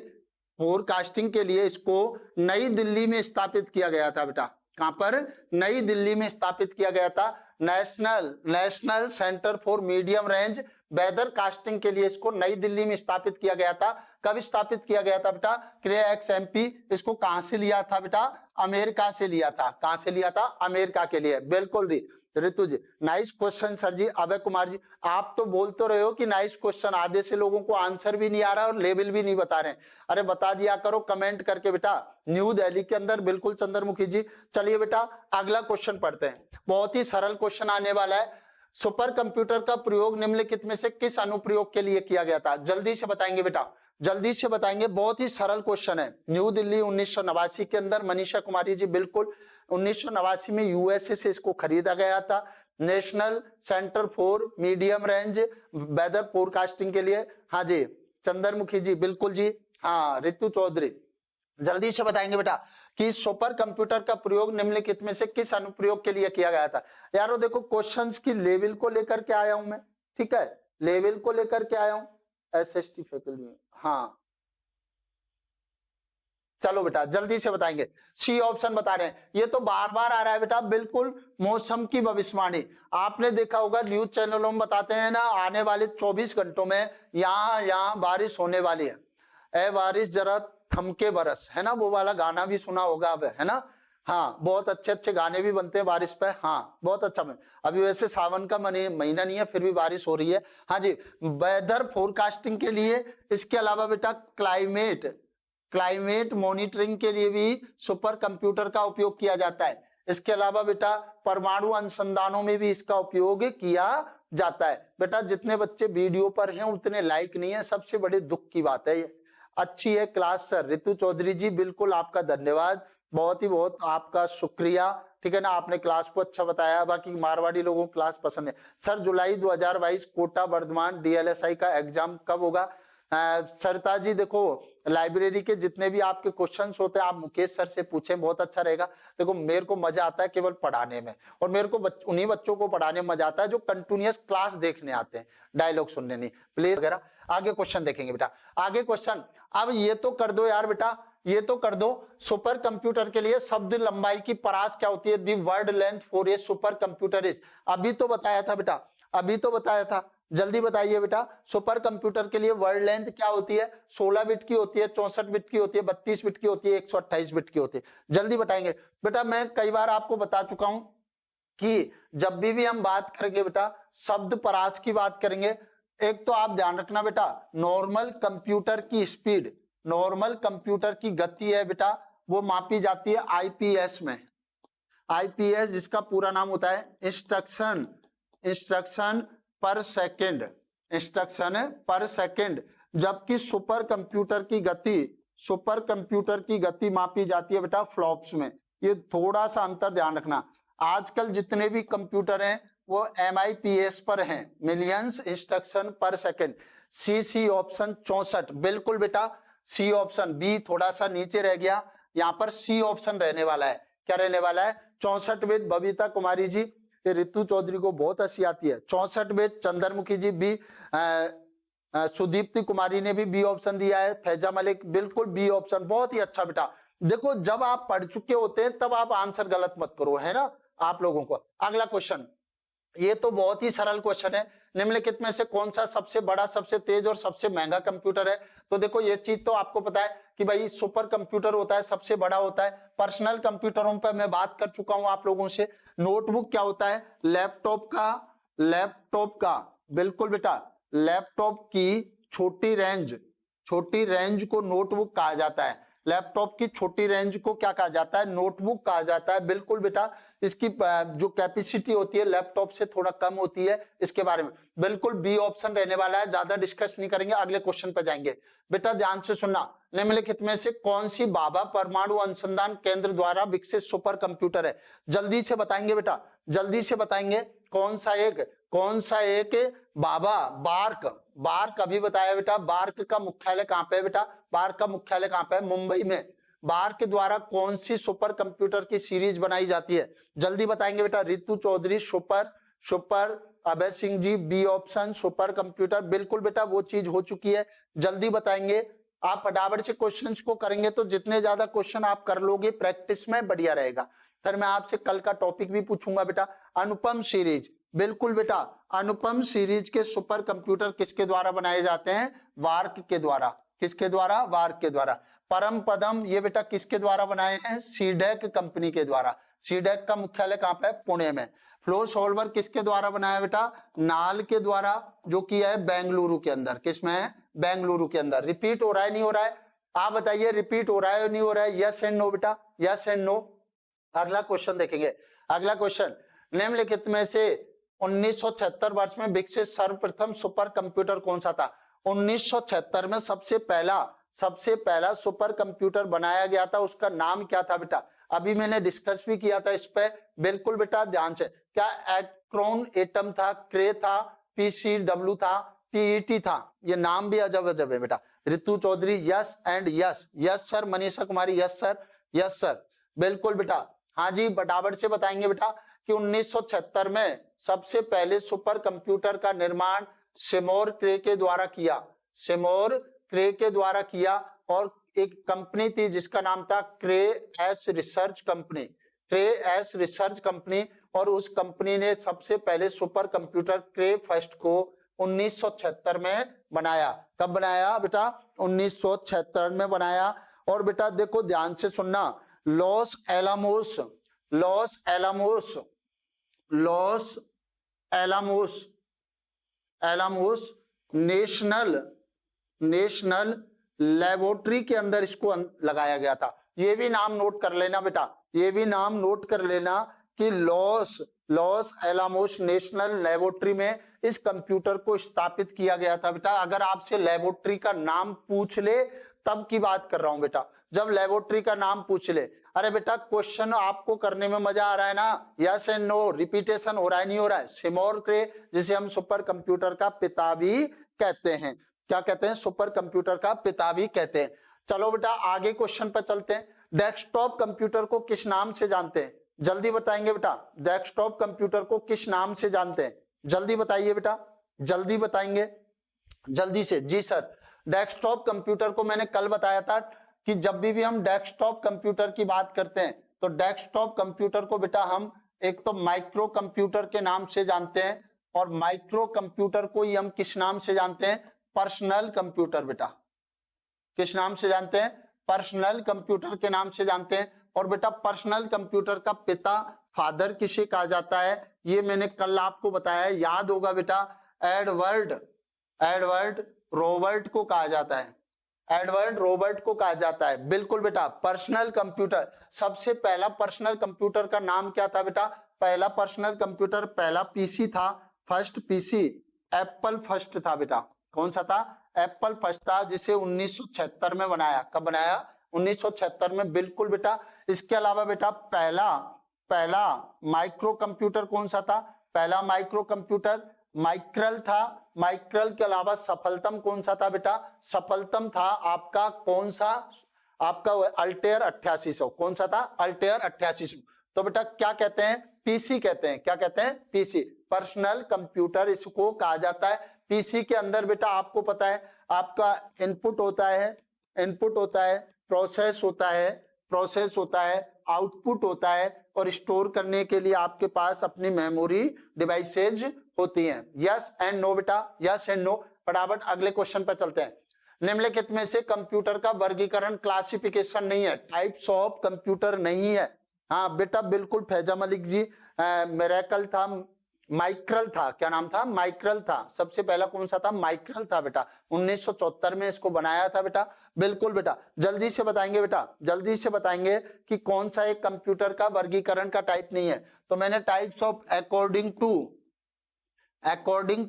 फोरकास्टिंग के लिए इसको नई दिल्ली में स्थापित किया गया था बेटा। कहां पर? नई दिल्ली में स्थापित किया गया था। National centre for medium range weather casting के लिए इसको नई दिल्ली में स्थापित किया गया था। कब स्थापित किया गया था बेटा? क्रेएक्सएमपी। इसको कहां से लिया था बेटा? अमेरिका से लिया था। कहां से लिया था? अमेरिका के लिए। बिल्कुल ऋतु जी, नाइस क्वेश्चन सर जी। अभय कुमार जी, आप तो बोल तो रहे हो कि नाइस क्वेश्चन, आधे से लोगों को आंसर भी नहीं आ रहा और लेवल भी नहीं बता रहे। अरे बता दिया करो कमेंट करके बेटा। न्यू दिल्ली के अंदर, बिल्कुल चंद्रमुखी जी। चलिए बेटा अगला क्वेश्चन पढ़ते हैं। बहुत ही सरल क्वेश्चन आने वाला है। सुपर कंप्यूटर का प्रयोग निम्नलिखित में से किस अनुप्रयोग के लिए किया गया था? जल्दी से बताएंगे बेटा, जल्दी से बताएंगे। बहुत ही सरल क्वेश्चन है। न्यू दिल्ली 1989 के अंदर, मनीषा कुमारी जी बिल्कुल 1989 में यूएसए से इसको खरीदा गया था, national centre for medium range weather forecasting के लिए। हाँ जी चंद्रमुखी जी, बिल्कुल जी। हाँ ऋतु चौधरी, जल्दी से बताएंगे बेटा कि सुपर कंप्यूटर का प्रयोग निम्नलिखित में से किस अनुप्रयोग के लिए किया गया था? यारो देखो क्वेश्चंस की लेवल को लेकर के आया हूं मैं, ठीक है, लेवल को लेकर के आया हूं एसएसटी फैकल्टी में। हाँ चलो बेटा जल्दी से बताएंगे। सी ऑप्शन बता रहे हैं, ये तो बार बार आ रहा है बेटा, बिल्कुल मौसम की भविष्यवाणी। आपने देखा होगा न्यूज चैनलों में बताते हैं ना, आने वाले 24 घंटों में यहाँ बारिश होने वाली है। ए बारिश जरा थमके बरस, है ना, वो वाला गाना भी सुना होगा अब, है ना। हाँ बहुत अच्छे अच्छे गाने भी बनते हैं बारिश पे। हाँ बहुत अच्छा। अभी वैसे सावन का महीना नहीं है, फिर भी बारिश हो रही है। हाँ जी, वेदर फोरकास्टिंग के लिए, इसके अलावा बेटा क्लाइमेट मॉनिटरिंग के लिए भी सुपर कंप्यूटर का उपयोग किया जाता है। इसके अलावा बेटा परमाणु अनुसंधानों में भी इसका उपयोग किया जाता है। बेटा जितने बच्चे वीडियो पर हैं उतने लाइक नहीं है, सबसे बड़े दुख की बात है ये। अच्छी है क्लास सर। ऋतु चौधरी जी बिल्कुल आपका धन्यवाद, बहुत ही बहुत आपका शुक्रिया, ठीक है ना, आपने क्लास को अच्छा बताया। बाकी मारवाड़ी लोगों को क्लास पसंद है। सर जुलाई 2022 कोटा वर्धमान डीएलएसआई का एग्जाम कब होगा? सरिता जी देखो लाइब्रेरी के जितने भी आपके क्वेश्चंस होते हैं आप मुकेश सर से पूछें, बहुत अच्छा रहेगा। देखो मेरे को मजा आता है केवल पढ़ाने में, और मेरे को उन्हीं बच्चों को पढ़ाने में मजा आता है जो कंटिन्यूअस क्लास देखने आते हैं, डायलॉग सुनने नहीं। प्लीज वगैरह आगे क्वेश्चन देखेंगे बेटा। आगे क्वेश्चन, अब ये तो कर दो यार बेटा, ये तो कर दो। सुपर कंप्यूटर के लिए शब्द लंबाई की परास क्या होती है? The word length for a super computer is. अभी तो बताया था बेटा, अभी तो बताया था, जल्दी बताइए बेटा। सुपर कंप्यूटर के लिए वर्ड लेंथ क्या होती है? 16 बिट की होती है, 64 बिट की होती है, 32 बिट की होती है, 128 बिट की होती है। जल्दी बताएंगे बेटा। मैं कई बार आपको बता चुका हूं कि जब भी हम बात करेंगे बेटा शब्द परास की बात करेंगे, एक तो आप ध्यान रखना बेटा, नॉर्मल कंप्यूटर की स्पीड, नॉर्मल कंप्यूटर की गति है बेटा, वो मापी जाती है आईपीएस में। आईपीएस जिसका पूरा नाम होता है इंस्ट्रक्शन पर सेकेंड, इंस्ट्रक्शन पर सेकेंड। जबकि सुपर कंप्यूटर की गति मापी जाती है बेटा फ्लॉप्स में। ये थोड़ा सा अंतर ध्यान रखना। आजकल जितने भी कंप्यूटर हैं वो MIPS पर हैं, मिलियंस इंस्ट्रक्शन पर सेकेंड। सी ऑप्शन 64, बिल्कुल बेटा सी ऑप्शन। बी थोड़ा सा नीचे रह गया, यहाँ पर सी ऑप्शन रहने वाला है। क्या रहने वाला है? 64 बिट। बबीता कुमारी जी, ऋतु चौधरी को बहुत हंसी आती है। 64 बिट। चंद्रमुखी जी बी, सुदीप्ति कुमारी ने भी बी ऑप्शन दिया है। फैजा मलिक बिल्कुल बी ऑप्शन, बहुत ही अच्छा बेटा। देखो जब आप पढ़ चुके होते हैं तब आप आंसर गलत मत करो, है ना आप लोगों को। अगला क्वेश्चन, ये तो बहुत ही सरल क्वेश्चन है। निम्नलिखित में से कौन सा सबसे बड़ा, सबसे तेज और सबसे महंगा कंप्यूटर है? तो देखो ये चीज तो आपको पता है कि भाई सुपर कंप्यूटर होता है सबसे बड़ा होता है। पर्सनल कंप्यूटरों पर मैं बात कर चुका हूं आप लोगों से। नोटबुक क्या होता है? लैपटॉप का बिल्कुल बेटा, लैपटॉप की छोटी रेंज को नोटबुक कहा जाता है। लैपटॉप की छोटी रेंज को क्या कहा जाता है? नोटबुक कहा जाता है। बिल्कुल बेटा, इसकी जो कैपेसिटी होती है लैपटॉप से थोड़ा कम होती है। इसके बारे में बिल्कुल बी ऑप्शन रहने वाला है, ज्यादा डिस्कस नहीं करेंगे, अगले क्वेश्चन पे जाएंगे। बेटा ध्यान से सुनना, निम्नलिखित में से कौन सी भाभा परमाणु अनुसंधान केंद्र द्वारा विकसित सुपर कंप्यूटर है? जल्दी से बताएंगे बेटा, जल्दी से बताएंगे। कौन सा एक भाभा? बार्क अभी बताया बेटा। बार्क का मुख्यालय कहां पे है बेटा? बार्क का मुख्यालय कहां पे है? मुंबई में। बार्क द्वारा कौन सी सुपर कंप्यूटर की सीरीज बनाई जाती है? जल्दी बताएंगे बेटा। Ritu Chaudhary super. Abhay Singh ji B option super computer, बिल्कुल बेटा वो चीज हो चुकी है। जल्दी बताएंगे आप फटाफट से क्वेश्चंस को करेंगे तो जितने ज्यादा क्वेश्चन आप कर लोगे प्रैक्टिस में बढ़िया रहेगा। फिर मैं आपसे कल का टॉपिक भी पूछूंगा बेटा। अनुपम सीरीज, बिल्कुल बेटा, अनुपम सीरीज के सुपर कंप्यूटर किसके द्वारा बनाए जाते हैं? वार्क के द्वारा। किसके द्वारा? वार्क के द्वारा। परम पदम ये बेटा किसके द्वारा बनाए हैं? सीडेक कंपनी के द्वारा। सीडेक का मुख्यालय कहां पे है? पुणे में। फ्लो सॉल्वर किसके द्वारा बनाया बेटा? नाल के द्वारा, जो कि है बेंगलुरु के अंदर। किसमें है? बेंगलुरु के अंदर। रिपीट हो रहा है नहीं हो रहा है? आप बताइए रिपीट हो रहा है नहीं हो रहा है? यस एंड नो बेटा, यस एंड नो। अगला क्वेश्चन देखेंगे। अगला क्वेश्चन, निम्नलिखित में से 1976 वर्ष में विकसित सर्वप्रथम सुपर कंप्यूटर कौन सा था? 1976 में सबसे पहला सुपर कंप्यूटर बनाया गया था, उसका नाम क्या था बेटा? अभी मैंने डिस्कस भी किया था इस पे, बिल्कुल बेटा ध्यान से। क्या एक्रोन एटम था, क्रे था, पीसीडब्ल्यू था, पीईटी था? ये नाम भी अजब अजब है बेटा। Ritu Chaudhary yes and yes, yes sir. Manisha Kumari yes sir, yes sir, बिल्कुल बेटा। हाँ जी, बटाबट से बताएंगे बेटा कि 1976 में सबसे पहले सुपर कंप्यूटर का निर्माण सेमोर क्रे के द्वारा किया। सेमोर क्रे के द्वारा किया, और एक कंपनी थी जिसका नाम था क्रे एस रिसर्च कंपनी। क्रे एस रिसर्च कंपनी, और उस कंपनी ने सबसे पहले सुपर कंप्यूटर क्रे फर्स्ट को 1976 में बनाया। कब बनाया बेटा? 1976 में बनाया। और बेटा देखो ध्यान से सुनना, loss Alamos, loss Alamos, loss Alamos, Alamos national laboratory के अंदर इसको लगाया गया था। ये भी नाम नोट कर लेना बेटा, ये भी नाम नोट कर लेना कि लॉस एलामोस नेशनल लेबोरेटरी में इस कंप्यूटर को स्थापित किया गया था बेटा। अगर आपसे लेबोरेटरी का नाम पूछ ले तब की बात कर रहा हूं बेटा, जब लेबोरेटरी का नाम पूछ ले। अरे बेटा क्वेश्चन आपको करने में मजा आ रहा है ना? यस एंड नो, रिपीटेशन हो रहा है नहीं हो रहा है? सेमोर क्रे, जिसे हम सुपर कंप्यूटर का पिता भी कहते हैं। क्या कहते हैं? सुपर कंप्यूटर का पिता भी कहते हैं। चलो बेटा आगे क्वेश्चन पर चलते हैं। डेस्कटॉप कंप्यूटर को किस नाम से जानते हैं? जल्दी बताएंगे बेटा, डेस्कटॉप कंप्यूटर को किस नाम से जानते हैं? जल्दी बताइए बेटा, जल्दी बताएंगे, जल्दी से। जी सर, डेस्कटॉप कंप्यूटर को मैंने कल बताया था कि जब भी हम डेस्कटॉप कंप्यूटर की बात करते हैं तो डेस्कटॉप कंप्यूटर को बेटा हम एक तो माइक्रो कंप्यूटर के नाम से जानते हैं, और माइक्रो कंप्यूटर को ही हम किस नाम से जानते हैं? पर्सनल कंप्यूटर बेटा। किस नाम से जानते हैं? पर्सनल कंप्यूटर के नाम से जानते हैं। और बेटा पर्सनल कंप्यूटर का पिता, फादर किसे कहा जाता है? ये मैंने कल आपको बताया, याद होगा बेटा, एडवर्ड रॉबर्ट को कहा जाता है। एडवर्ड रॉबर्ट को कहा जाता है, बिल्कुल बेटा। पर्सनल कंप्यूटर, सबसे पहला पर्सनल कंप्यूटर का नाम क्या था बेटा? पहला पर्सनल कंप्यूटर, पहला पीसी था, फर्स्ट पीसी एप्पल फर्स्ट था बेटा। कौन सा था? एप्पल फर्स्ट था, जिसे 1976 में बनाया। कब बनाया? 1976 में, बिल्कुल बेटा। इसके अलावा बेटा पहला माइक्रो कंप्यूटर कौन सा था? पहला माइक्रो कंप्यूटर माइक्रल था। माइक्रल के अलावा सफलतम कौन सा था बेटा? सफलतम था आपका कौन सा? आपका अल्टेयर 8800। कौन सा था? अल्टेयर 8800। तो बेटा क्या कहते हैं? पीसी कहते हैं। क्या कहते हैं? पीसी, पर्सनल कंप्यूटर इसको कहा जाता है। पीसी के अंदर बेटा आपको पता है आपका इनपुट होता है, प्रोसेस होता है, आउटपुट होता है, और स्टोर करने के लिए आपके पास अपनी मेमोरी डिवाइसेज होती हैं। यस एंड नो बेटा, यस एंड नो। फटाफट अगले क्वेश्चन पर चलते हैं। निम्नलिखित में से कंप्यूटर का वर्गीकरण, क्लासिफिकेशन नहीं है, टाइप्स ऑफ कंप्यूटर नहीं है। हाँ बेटा बिल्कुल, फैजा मलिक जी, मिरेकल था, माइक्रल था। क्या नाम था? माइक्रल था। सबसे पहला कौन सा था? माइक्रल था बेटा। 1974 में इसको बनाया था बेटा। बिल्कुल बेटा, जल्दी से बताएंगे बेटा, जल्दी से बताएंगे कि कौन सा एक कंप्यूटर का वर्गीकरण का टाइप नहीं है। तो मैंने types of according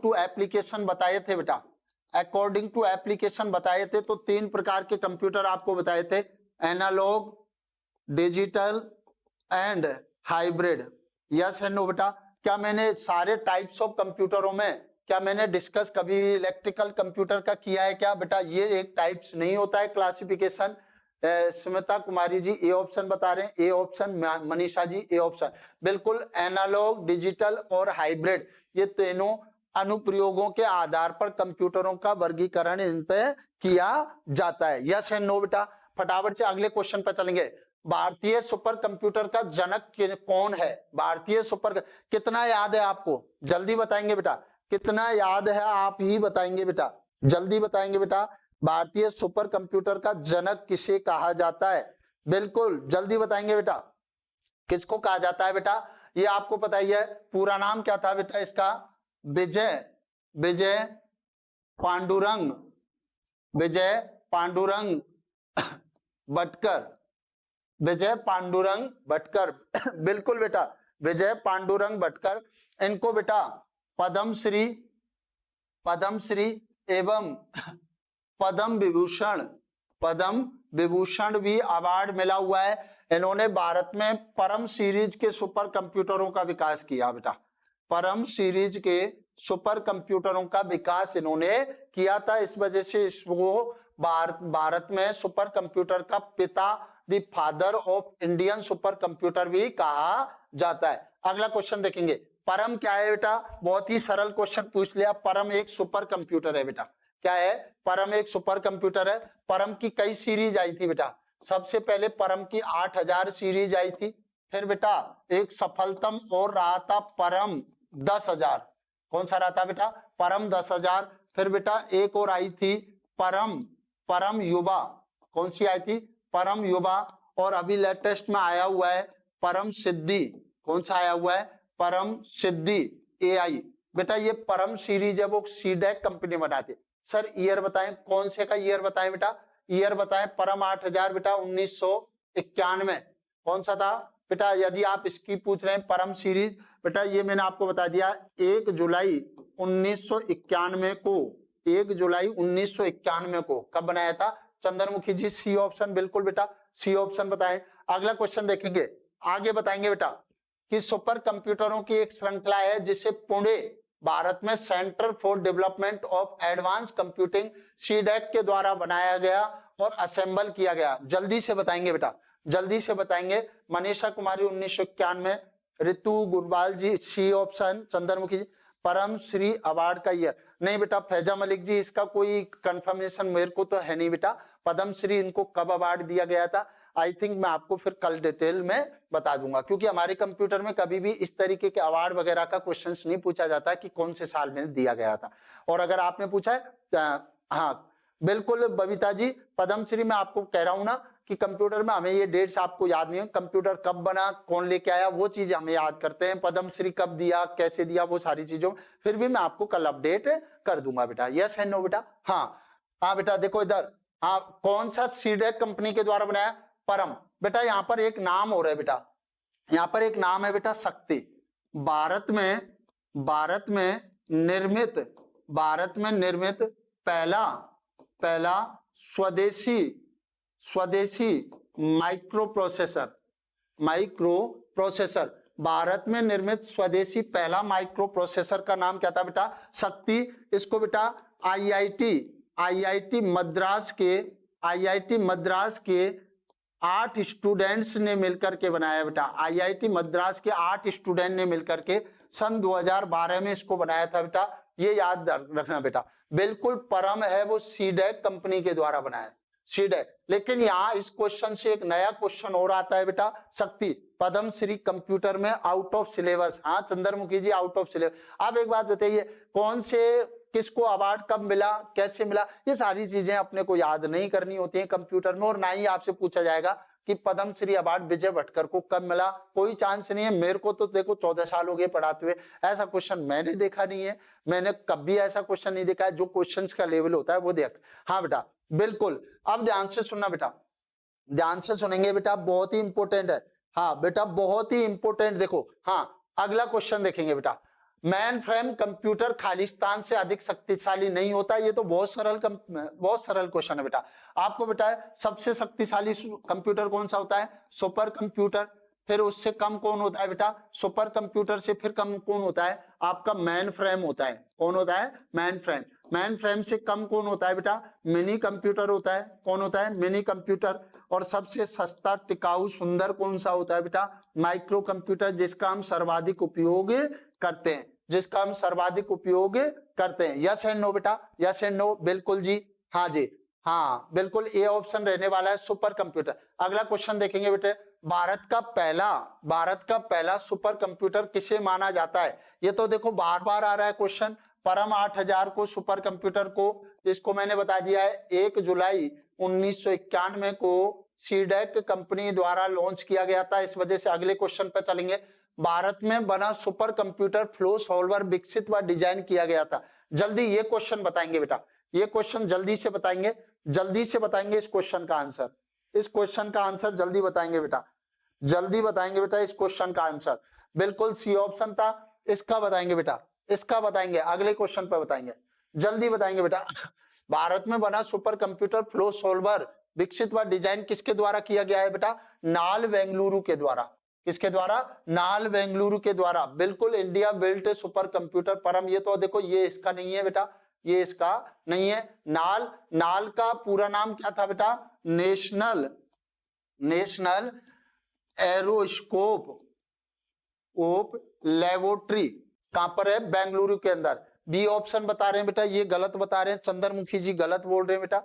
to application बताए थे बेटा। अकॉर्डिंग टू एप्लीकेशन बताए थे। तो 3 प्रकार के कंप्यूटर आपको बताए थे, analogue, digital and hybrid. Yes and no बेटा। क्या मैंने सारे टाइप्स ऑफ कंप्यूटरों में क्या मैंने डिस्कस कभी इलेक्ट्रिकल कंप्यूटर का किया है क्या बेटा? ये एक टाइप्स नहीं होता है classification. Smita Kumari ji A option बता रहे हैं, A option. Manisha ji A option. बिल्कुल, एनालॉग, डिजिटल और हाइब्रिड, ये तीनों अनुप्रयोगों के आधार पर कंप्यूटरों का वर्गीकरण इन पे किया जाता है। यस एंड नो बेटा। फटाफट से अगले क्वेश्चन पर चलेंगे। भारतीय सुपर कंप्यूटर का जनक कौन है? भारतीय सुपर, कितना याद है आपको? जल्दी बताएंगे बेटा, कितना याद है आप ही बताएंगे बेटा, जल्दी बताएंगे बेटा। भारतीय सुपर कंप्यूटर का जनक किसे कहा जाता है? बिल्कुल जल्दी बताएंगे बेटा, किसको कहा जाता है बेटा? ये आपको पता ही है। पूरा नाम क्या था बेटा इसका? विजय पांडुरंग, विजय पांडुरंग भटकर, विजय पांडुरंग भटकर। बिल्कुल बेटा, विजय पांडुरंग भटकर। इनको बेटा पद्मश्री एवं पद्म विभूषण भी अवार्ड मिला हुआ है। इन्होंने भारत में परम सीरीज के सुपर कंप्यूटरों का विकास किया बेटा। परम सीरीज के सुपर कंप्यूटरों का विकास इन्होंने किया था, इस वजह से इसको भारत में सुपर कंप्यूटर का पिता, the father of Indian super computer भी कहा जाता है। अगला क्वेश्चन देखेंगे। परम क्या है बेटा? बहुत ही सरल क्वेश्चन पूछ लिया। परम एक सुपर कंप्यूटर है बेटा। क्या है? परम एक सुपर कंप्यूटर है। परम की कई सीरीज आई थी बेटा। सबसे पहले परम की 8000 सीरीज आई थी। फिर बेटा एक सफलतम और रहा था परम 10,000। कौन सा रहा था बेटा? परम 10,000। फिर बेटा एक और आई थी परम युवा। कौन सी आई थी? परम युवा। और अभी लेटेस्ट में आया हुआ है परम सिद्धि। कौन सा आया हुआ है? परम सिद्धि AI। बेटा ये परम सीरीज है, वो सीडेक कंपनी बनाती है। सर ईयर बताएं, कौन से का ईयर बताएं बेटा? ईयर बताएं। परम 8000 बेटा 1991। कौन सा था बेटा? यदि आप इसकी पूछ रहे हैं परम सीरीज, बेटा ये मैंने आपको बता दिया 1 जुलाई 1991 को, 1 जुलाई 1991 को कब बनाया था? चंद्रमुखी जी। सी ऑप्शन, बिल्कुल बेटा सी ऑप्शन बताएं। अगला क्वेश्चन देखेंगे, आगे बताएंगे बेटा कि सुपर कंप्यूटरों की एक श्रृंखला है जिसे पुणे भारत में centre for development of advance computing CDAC के द्वारा बनाया गया और असेंबल किया गया। जल्दी से बताएंगे बेटा, जल्दी से बताएंगे। मनीषा कुमारी 1991, ऋतु गुरवाल जी सी ऑप्शन, चंद्रमुखी जी। परम श्री अवार्ड का ईयर नहीं बेटा। फैजा मलिक जी इसका कोई कंफर्मेशन मेरे को तो है नहीं बेटा। पद्म श्री इनको कब अवार्ड दिया गया था? आई थिंक मैं आपको फिर कल डिटेल में बता दूंगा, क्योंकि हमारे कंप्यूटर में कभी भी इस तरीके के अवार्ड वगैरह का क्वेश्चंस नहीं पूछा जाता कि कौन से साल में दिया गया था। और अगर आपने पूछा है, हाँ बिल्कुल बबीता जी, पद्मश्री मैं आपको कह रहा हूं ना कि कंप्यूटर में हमें ये डेट्स आपको याद नहीं है। कंप्यूटर कब बना, कौन लेके आया, वो चीज हमें याद करते हैं। पद्मश्री कब दिया, कैसे दिया, वो सारी चीजों फिर भी मैं आपको कल अपडेट कर दूंगा बेटा। यस है नो बेटा? हाँ बेटा देखो इधर, हाँ कौन सा सीडेक कंपनी के द्वारा बनाया? परम। बेटा यहाँ पर एक नाम हो रहा है बेटा, यहाँ पर एक नाम है बेटा शक्ति। भारत में निर्मित पहला स्वदेशी माइक्रो प्रोसेसर। भारत में निर्मित स्वदेशी पहला माइक्रो प्रोसेसर का नाम क्या था बेटा? शक्ति। इसको बेटा IIT मद्रास के 8 स्टूडेंट्स ने मिलकर के बनाया बेटा। IIT मद्रास के 8 स्टूडेंट ने मिलकर के सन 2012 में इसको बनाया था बेटा। ये याद रखना बेटा। बिल्कुल परम है वो सीडेक कंपनी के द्वारा बनाया, सीडेक। लेकिन यहाँ इस क्वेश्चन से एक नया क्वेश्चन और आता है बेटा, शक्ति पद्मश्री कंप्यूटर में आउट ऑफ सिलेबस। हाँ चंद्रमुखी जी आउट ऑफ सिलेबस। अब एक बात बताइए, कौन से किसको अवार्ड कब मिला, कैसे मिला, ये सारी चीजें अपने को याद नहीं करनी होती हैं कंप्यूटर में। और ना ही आपसे पूछा जाएगा कि पद्मश्री अवार्ड विजय भटकर को कब मिला, कोई चांस नहीं है। मेरे को तो देखो 14 साल हो गए पढ़ाते हुए, ऐसा क्वेश्चन मैंने देखा नहीं है। मैंने कभी ऐसा क्वेश्चन नहीं देखा है। जो क्वेश्चन का लेवल होता है वो देख। हाँ बेटा बिल्कुल। अब ध्यान से सुनना बेटा, ध्यान से सुनेंगे बेटा, बहुत ही इंपॉर्टेंट है। हाँ बेटा बहुत ही इंपॉर्टेंट। देखो हाँ अगला क्वेश्चन देखेंगे बेटा, मैन फ्रेम कंप्यूटर खालिस्तान से अधिक शक्तिशाली नहीं होता। ये तो बहुत सरल क्वेश्चन है बेटा। आपको बेटा सबसे शक्तिशाली कंप्यूटर कौन सा होता है? Super computer. फिर उससे कम कौन होता है बेटा? सुपर कंप्यूटर से फिर कम कौन होता है? आपका मैन फ्रेम होता है। कौन होता है? Man frame. मैन फ्रेम से कम कौन होता है बेटा? मिनी कंप्यूटर होता है। कौन होता है? Mini computer. और सबसे सस्ता, टिकाऊ, सुंदर कौन सा होता है बेटा? माइक्रो कंप्यूटर, जिसका हम सर्वाधिक उपयोग करते हैं। जिसका हम सर्वाधिक उपयोग करते हैं? यस एंड नो बेटा, यस एंड नो, बिल्कुल जी, हाँ जी, हाँ बिल्कुल ए ऑप्शन रहने वाला है, सुपर कंप्यूटर। अगला क्वेश्चन देखेंगे बेटे, भारत का पहला सुपर कंप्यूटर किसे माना जाता है? ये तो देखो बार बार आ रहा है क्वेश्चन, परम 8000 को सुपर कंप्यूटर को, इसको मैंने बता दिया है 1 जुलाई 1991 को सीडेक कंपनी द्वारा लॉन्च किया गया था। इस वजह से अगले क्वेश्चन पर चलेंगे। भारत में बना सुपर कंप्यूटर फ्लो सॉल्वर विकसित व डिजाइन किया गया था। जल्दी ये क्वेश्चन बताएंगे बेटा, ये क्वेश्चन जल्दी से बताएंगे, जल्दी से बताएंगे इस क्वेश्चन का आंसर, इस क्वेश्चन का आंसर जल्दी बताएंगे बेटा, जल्दी बताएंगे बेटा इस क्वेश्चन का आंसर। बिल्कुल सी ऑप्शन था, इसका बताएंगे बेटा, इसका बताएंगे, अगले क्वेश्चन पर बताएंगे, जल्दी बताएंगे बेटा। भारत में बना सुपर कंप्यूटर फ्लो सॉल्वर विकसित व डिजाइन किसके द्वारा किया गया है बेटा? नाल बेंगलुरु के द्वारा। किसके द्वारा? नाल बेंगलुरु के द्वारा। बिल्कुल इंडिया बिल्ट सुपर कंप्यूटर परम, ये तो देखो ये इसका नहीं है बेटा, ये इसका नहीं है। नाल का पूरा नाम क्या था बेटा? National aeroscope laboratory. कहां पर है? बेंगलुरु के अंदर। बी ऑप्शन बता रहे हैं बेटा, ये गलत बता रहे हैं, चंद्रमुखी जी गलत बोल रहे हैं बेटा।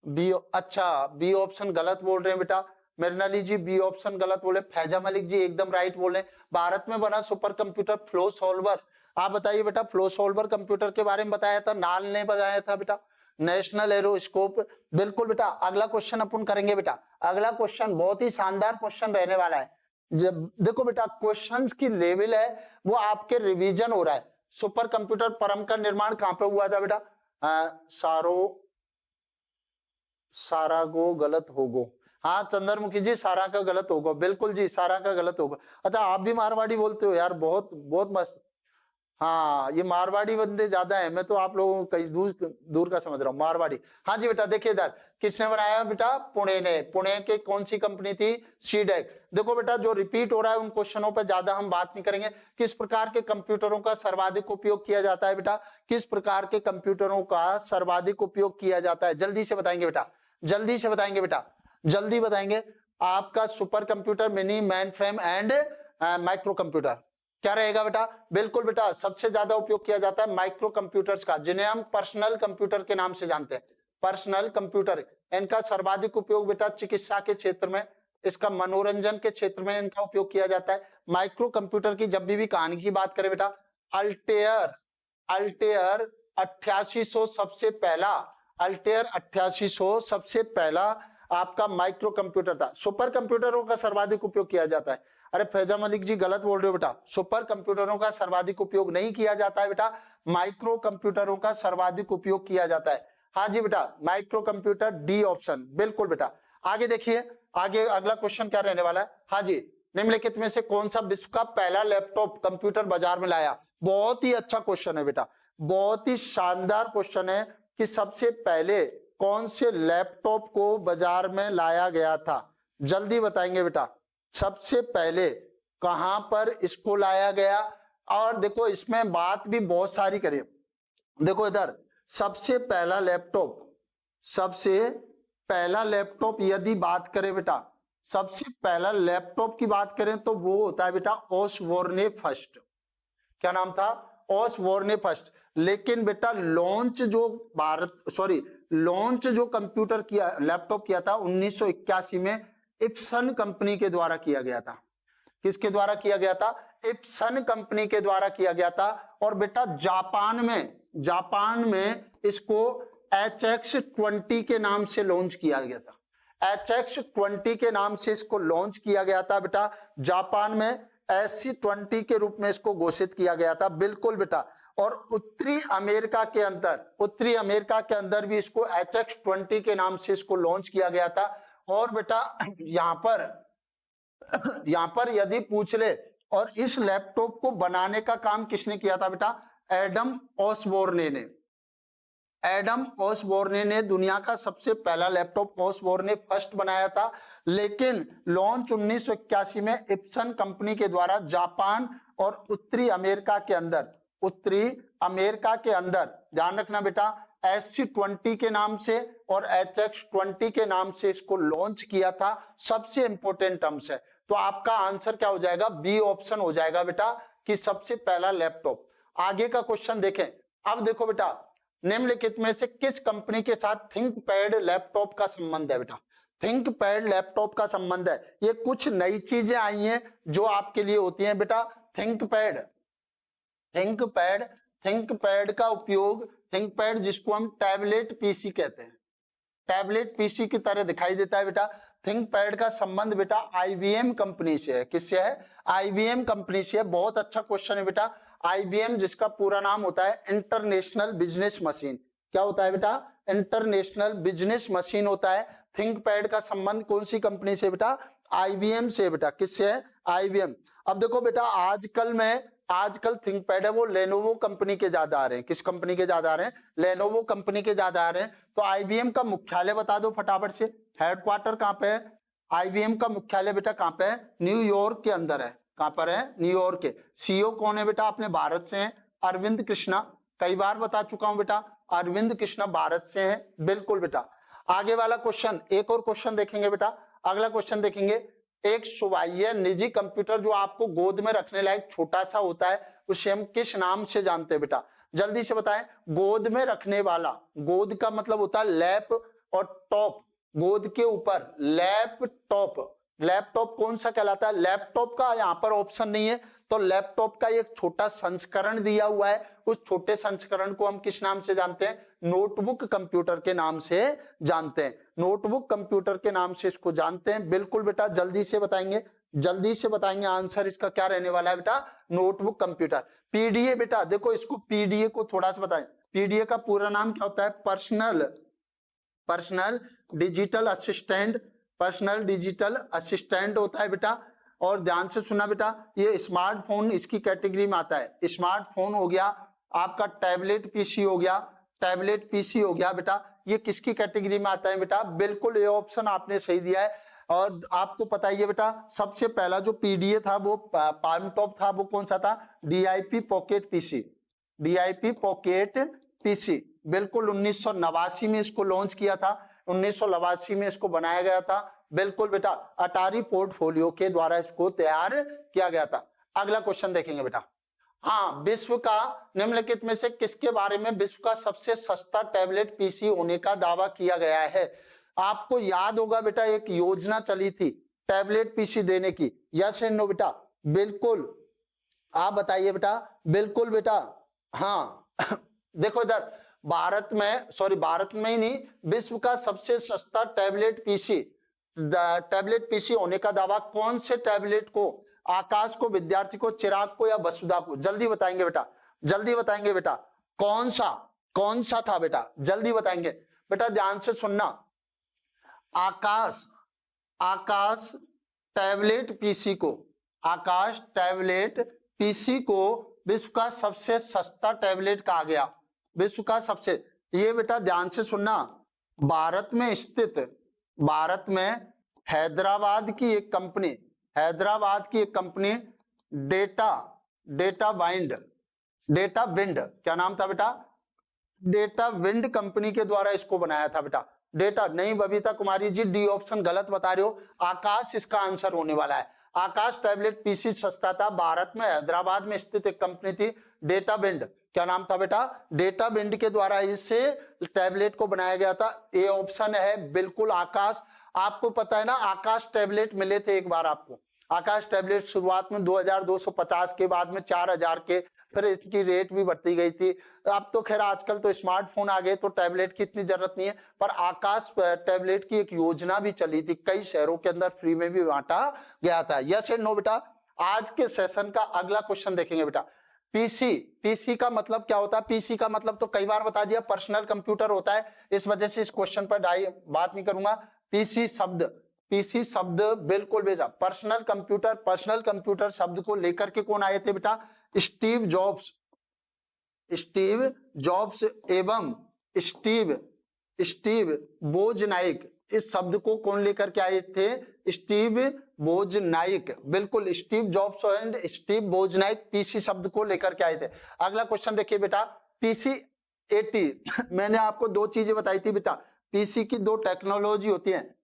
बी, अच्छा बी ऑप्शन गलत बोल रहे हैं बेटा, मृणाली जी बी ऑप्शन गलत बोले, फैजा मलिक जी एकदम राइट बोले। भारत में बना सुपर कंप्यूटर फ्लो सॉल्वर, आप बताइए बेटा, फ्लो सॉल्वर कंप्यूटर के बारे में बताया था, नाल ने बताया था बेटा। नेशनल एरोस्कोप, बिल्कुल बेटा। अगला क्वेश्चन अपन करेंगे बेटा, अगला क्वेश्चन बहुत ही शानदार क्वेश्चन रहने वाला है। जब देखो बेटा क्वेश्चंस की लेवल है वो आपके रिवीजन हो रहा है। सुपर कंप्यूटर परम का निर्माण कहां पे हुआ था बेटा? सारागो गलत होगो, हाँ चंद्रमुखी जी सारा का गलत होगा, बिल्कुल जी सारा का गलत होगा। अच्छा आप भी मारवाड़ी बोलते हो यार, बहुत बहुत मस्त। हाँ ये मारवाड़ी बंदे ज्यादा है, मैं तो आप लोगों को कहीं दूर का समझ रहा हूँ, मारवाड़ी। हाँ जी बेटा देखिए इधर किसने बनाया बेटा? पुणे ने। पुणे के कौन सी कंपनी थी? सीडेक। देखो बेटा जो रिपीट हो रहा है उन क्वेश्चनों पर ज्यादा हम बात नहीं करेंगे। किस प्रकार के कंप्यूटरों का सर्वाधिक उपयोग किया जाता है बेटा? किस प्रकार के कंप्यूटरों का सर्वाधिक उपयोग किया जाता है? जल्दी से बताएंगे बेटा, जल्दी से बताएंगे बेटा, जल्दी बताएंगे। आपका super computer, mini, main frame and micro computer क्या रहेगा बेटा? बिल्कुल बेटा सबसे ज्यादा उपयोग किया जाता है माइक्रो कंप्यूटर्स का, जिन्हें हम पर्सनल कंप्यूटर के नाम से जानते हैं। पर्सनल कंप्यूटर, इनका सर्वाधिक उपयोग बेटा चिकित्सा के क्षेत्र में, इसका मनोरंजन के क्षेत्र में इनका उपयोग किया जाता है। माइक्रो कंप्यूटर की जब भी कहानी की बात करें बेटा, अल्टेयर 8800 सबसे पहला, अल्टेयर 8800 सबसे पहला आपका माइक्रो कंप्यूटर था। सुपर कंप्यूटरों का सर्वाधिक उपयोग किया जाता है। अरे फैजा मलिक जी गलत बोल रहे हो बेटा, सुपर कंप्यूटरों का सर्वाधिक उपयोग नहीं किया जाता है बेटा, माइक्रो कंप्यूटरों का सर्वाधिक उपयोग किया जाता है। हाँ जी बेटा माइक्रो कंप्यूटर, डी ऑप्शन, बिल्कुल बेटा। आगे देखिए, आगे अगला क्वेश्चन क्या रहने वाला है? हाँ जी, निम्नलिखित में से कौन सा विश्व का पहला लैपटॉप कंप्यूटर बाजार में लाया? बहुत ही अच्छा क्वेश्चन है बेटा, बहुत ही शानदार क्वेश्चन है कि सबसे पहले कौन से लैपटॉप को बाजार में लाया गया था? जल्दी बताएंगे बेटा, सबसे पहले कहां पर इसको लाया गया? और देखो इसमें बात भी बहुत सारी करें। देखो इधर सबसे पहला लैपटॉप यदि बात करें बेटा, सबसे पहला लैपटॉप की बात करें तो वो होता है बेटा ओसबोर्न फर्स्ट। क्या नाम था? Osborne first. लेकिन बेटा लॉन्च जो कंप्यूटर किया, लैपटॉप किया था 1981 में इप्सन कंपनी के द्वारा किया गया था। किसके द्वारा किया गया था? इप्सन कंपनी के द्वारा किया गया था। और बेटा जापान में इसको HX20 के नाम से लॉन्च किया गया था। HX20 के नाम से इसको लॉन्च किया गया था बेटा। जापान में SC20 के रूप में इसको घोषित किया गया था, बिल्कुल बेटा। और उत्तरी अमेरिका के अंदर भी इसको HX20 के नाम से इसको लॉन्च किया गया था। और बेटा यहाँ पर यदि पूछ ले, और इस लैपटॉप को बनाने का काम किसने किया था बेटा? एडम ओसबोर्न ने दुनिया का सबसे पहला लैपटॉप ओसबोर्न ने फर्स्ट बनाया था। लेकिन लॉन्च 1981 में इप्सन कंपनी के द्वारा जापान और उत्तरी अमेरिका के अंदर ध्यान रखना बेटा, SC20 के नाम से और HX20 के नाम से इसको लॉन्च किया था। सबसे इंपॉर्टेंट टर्म्स है, तो आपका आंसर क्या हो जाएगा? बी ऑप्शन हो जाएगा बेटा, कि सबसे पहला लैपटॉप। आगे का क्वेश्चन देखें। अब देखो बेटा, निम्नलिखित में से किस कंपनी के साथ थिंकपैड लैपटॉप का संबंध है बेटा? थिंकपैड लैपटॉप का संबंध है। ये कुछ नई चीजें आई हैं जो आपके लिए होती हैं बेटा। थिंकपैड थिंकपैड का उपयोग, थिंकपैड जिसको हम टैबलेट पीसी कहते हैं, टैबलेट पीसी की तरह दिखाई देता है बेटा। थिंकपैड का संबंध बेटा आईबीएम कंपनी से है। किससे है? आईबीएम कंपनी से है। बहुत अच्छा क्वेश्चन है बेटा। आईबीएम जिसका पूरा नाम होता है इंटरनेशनल बिजनेस मशीन। क्या होता है बेटा? इंटरनेशनल बिजनेस मशीन होता है। थिंकपैड का संबंध कौन सी कंपनी से बेटा? आईबीएम से बेटा। किससे है? आईबीएम। अब देखो बेटा, आजकल थिंकपैड है वो लेनोवो कंपनी के ज्यादा आ रहे हैं। किस कंपनी के ज्यादा आ रहे हैं? लेनोवो कंपनी के ज्यादा आ रहे हैं। तो आईबीएम का मुख्यालय बता दो फटाफट से, हेडक्वार्टर कहां पे है? आईबीएम का मुख्यालय बेटा कहां पे है? न्यूयॉर्क के अंदर है। कहां पर है? न्यूयॉर्क के। सीईओ कौन है बेटा? अपने भारत से हैं, अरविंद कृष्णा। कई बार बता चुका हूं बेटा, अरविंद कृष्णा भारत से हैं। बिल्कुल बेटा। आगे वाला क्वेश्चन, एक और क्वेश्चन देखेंगे बेटा। अगला क्वेश्चन देखेंगे, एक सुवाह्य निजी कंप्यूटर जो आपको गोद में रखने लायक छोटा सा होता है, उसे हम किस नाम से जानते हैं बेटा? जल्दी से बताएं। गोद में रखने वाला, गोद का मतलब होता है लैप और टॉप, गोद के ऊपर लैपटॉप। लैपटॉप कौन सा कहलाता है? लैपटॉप का यहाँ पर ऑप्शन नहीं है, तो लैपटॉप का एक छोटा संस्करण दिया हुआ है। उस छोटे संस्करण को हम किस नाम से जानते हैं? नोटबुक कंप्यूटर के नाम से जानते हैं। नोटबुक कंप्यूटर के नाम से इसको जानते हैं। बिल्कुल बेटा, जल्दी से बताएंगे आंसर इसका क्या रहने वाला है बेटा? Notebook computer. पीडीए बेटा, देखो इसको पीडीए को थोड़ा सा बताएं। पीडीए का पूरा नाम क्या होता है? पर्सनल डिजिटल असिस्टेंट होता है बेटा। और ध्यान से सुना बेटा, ये स्मार्टफोन इसकी कैटेगरी में आता है। स्मार्टफोन हो गया आपका, टैबलेट पीसी हो गया बेटा। ये किसकी कैटेगरी में आता है बेटा? बिल्कुल, ये ऑप्शन आपने सही दिया है। और आपको पता ही है बेटा, सबसे पहला जो पीडीए था वो पाम टॉप था, वो कौन सा था? DIP pocket PC. बिल्कुल 1989 में इसको लॉन्च किया था, 1989 में इसको बनाया गया था। बिल्कुल बेटा, अटारी पोर्टफोलियो के द्वारा इसको तैयार किया गया था। अगला क्वेश्चन देखेंगे बेटा। हाँ, विश्व का निम्नलिखित में से किसके बारे में विश्व का सबसे सस्ता टैबलेट पीसी होने का दावा किया गया है? आपको याद होगा बेटा, एक योजना चली थी टैबलेट पीसी देने की। यस एंड नो बेटा? बिल्कुल, आप बताइए बेटा। बिल्कुल बेटा, हाँ। देखो इधर, भारत में ही नहीं, विश्व का सबसे सस्ता टैबलेट पीसी होने का दावा कौन से टैबलेट को? आकाश को, विद्यार्थी को, चिराग को या वसुधा को? जल्दी बताएंगे बेटा। कौन सा था बेटा? जल्दी बताएंगे बेटा, ध्यान से सुनना। आकाश टैबलेट पीसी को विश्व का सबसे सस्ता टैबलेट कहा गया। विश्व का सबसे, ये बेटा ध्यान से सुनना, भारत में हैदराबाद की एक कंपनी डेटा विंड, क्या नाम था बेटा? डेटा विंड कंपनी के द्वारा इसको बनाया था बेटा। डेटा नहीं, Babita Kumari G D option गलत बता रहे हो। आकाश इसका आंसर होने वाला है। आकाश टैबलेट पीसी सस्ता था। भारत में हैदराबाद में स्थित एक कंपनी थी डेटा विंड। क्या नाम था बेटा? डेटा विंड के द्वारा इससे टैबलेट को बनाया गया था। ए ऑप्शन है बिल्कुल आकाश। आपको पता है ना, आकाश टैबलेट मिले थे एक बार आपको। आकाश टैबलेट शुरुआत में 2250 के, बाद में 4000 के, फिर इसकी रेट भी बढ़ती गई थी। अब तो खैर आजकल तो स्मार्टफोन आ गए तो टैबलेट की इतनी जरूरत नहीं है, पर आकाश टैबलेट की एक योजना भी चली थी, कई शहरों के अंदर फ्री में भी बांटा गया था। यस एंड नो बेटा? आज के सेशन का अगला क्वेश्चन देखेंगे बेटा। पीसी का मतलब क्या होता है? पीसी का मतलब तो कई बार बता दिया, पर्सनल कंप्यूटर होता है। इस वजह से इस क्वेश्चन पर बात नहीं करूंगा। पीसी शब्द बिल्कुल बेटा, पर्सनल कंप्यूटर शब्द को लेकर के कौन आए थे बेटा? स्टीव जॉब्स एवं स्टीव बोजनाइक। इस शब्द को कौन लेकर के आए थे? Steve Wozniak. बिल्कुल, Steve Jobs and Steve Wozniak PC शब्द को लेकर के आए थे। अगला क्वेश्चन देखिए बेटा, PC-80। मैंने आपको दो चीजें बताई थी बेटा। पीसी की दो टेक्नोलॉजी होती है।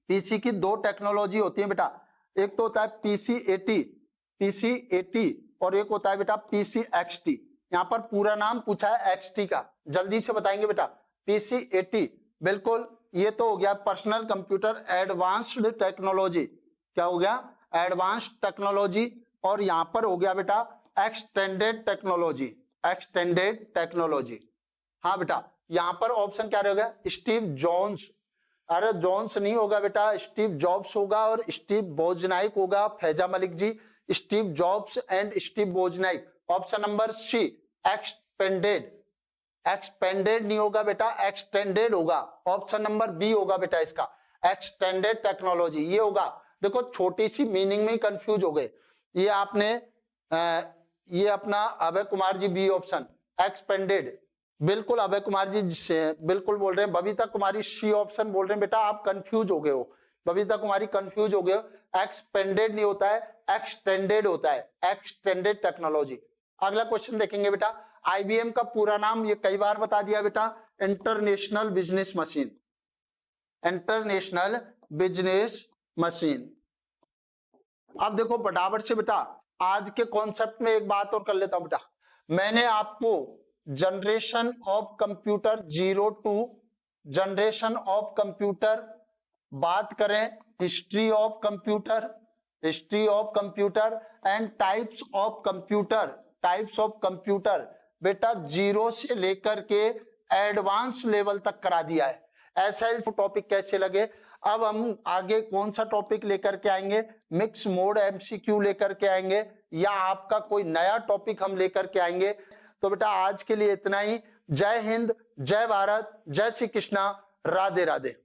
पीसी की दो टेक्नोलॉजी होती है बेटा। एक तो होता है PC-80 और एक होता है बेटा PCXT। यहाँ पर पूरा नाम पूछा है XT का, जल्दी से बताएंगे बेटा। PC80 बिल्कुल, ये तो हो गया पर्सनल कंप्यूटर एडवांस्ड टेक्नोलॉजी। क्या हो गया? Advanced technology. और यहाँ पर हो गया बेटा एक्सटेंडेड टेक्नोलॉजी, एक्सटेंडेड टेक्नोलॉजी। हाँ बेटा, यहाँ पर ऑप्शन क्या रहेगा? Steve Johns. अरे जॉन्स नहीं होगा बेटा, स्टीव जॉब्स होगा और स्टीव बोजनाइक होगा। Faiza Malik ji, Steve Jobs and Steve Wozniak. Option number C expanded. Expanded नहीं होगा बेटा, एक्सटेंडेड होगा। ऑप्शन नंबर बी होगा बेटा इसका, एक्सटेंडेड टेक्नोलॉजी ये होगा। देखो छोटी सी मीनिंग में ही कंफ्यूज हो गए। ये आपने ये अपना Abhay Kumar ji B option expanded, बिल्कुल अभय कुमार जी बिल्कुल बोल रहे हैं। बबीता कुमारी सी ऑप्शन बोल रहे हैं। बेटा आप कंफ्यूज हो गए हो, बबीता कुमारी कंफ्यूज हो गए हो। एक्सपेंडेड नहीं होता है, एक्सटेंडेड होता है, एक्सटेंडेड टेक्नोलॉजी। अगला क्वेश्चन देखेंगे बेटा, IBM का पूरा नाम ये कई बार बता दिया बेटा, international business machine, international business machine. अब देखो फटाफट से बेटा आज के कॉन्सेप्ट में एक बात और कर लेता हूं बेटा। मैंने आपको generation of computer 0 to generation of computer, बात करें history of computer, history of computer and types of computer, types of computer बेटा 0 से लेकर के एडवांस लेवल तक करा दिया है। ऐसा टॉपिक कैसे लगे? अब हम आगे कौन सा टॉपिक लेकर के आएंगे? मिक्स मोड MCQ लेकर के आएंगे या आपका कोई नया टॉपिक हम लेकर के आएंगे? तो बेटा आज के लिए इतना ही। जय हिंद, जय भारत, जय श्री कृष्णा, राधे राधे।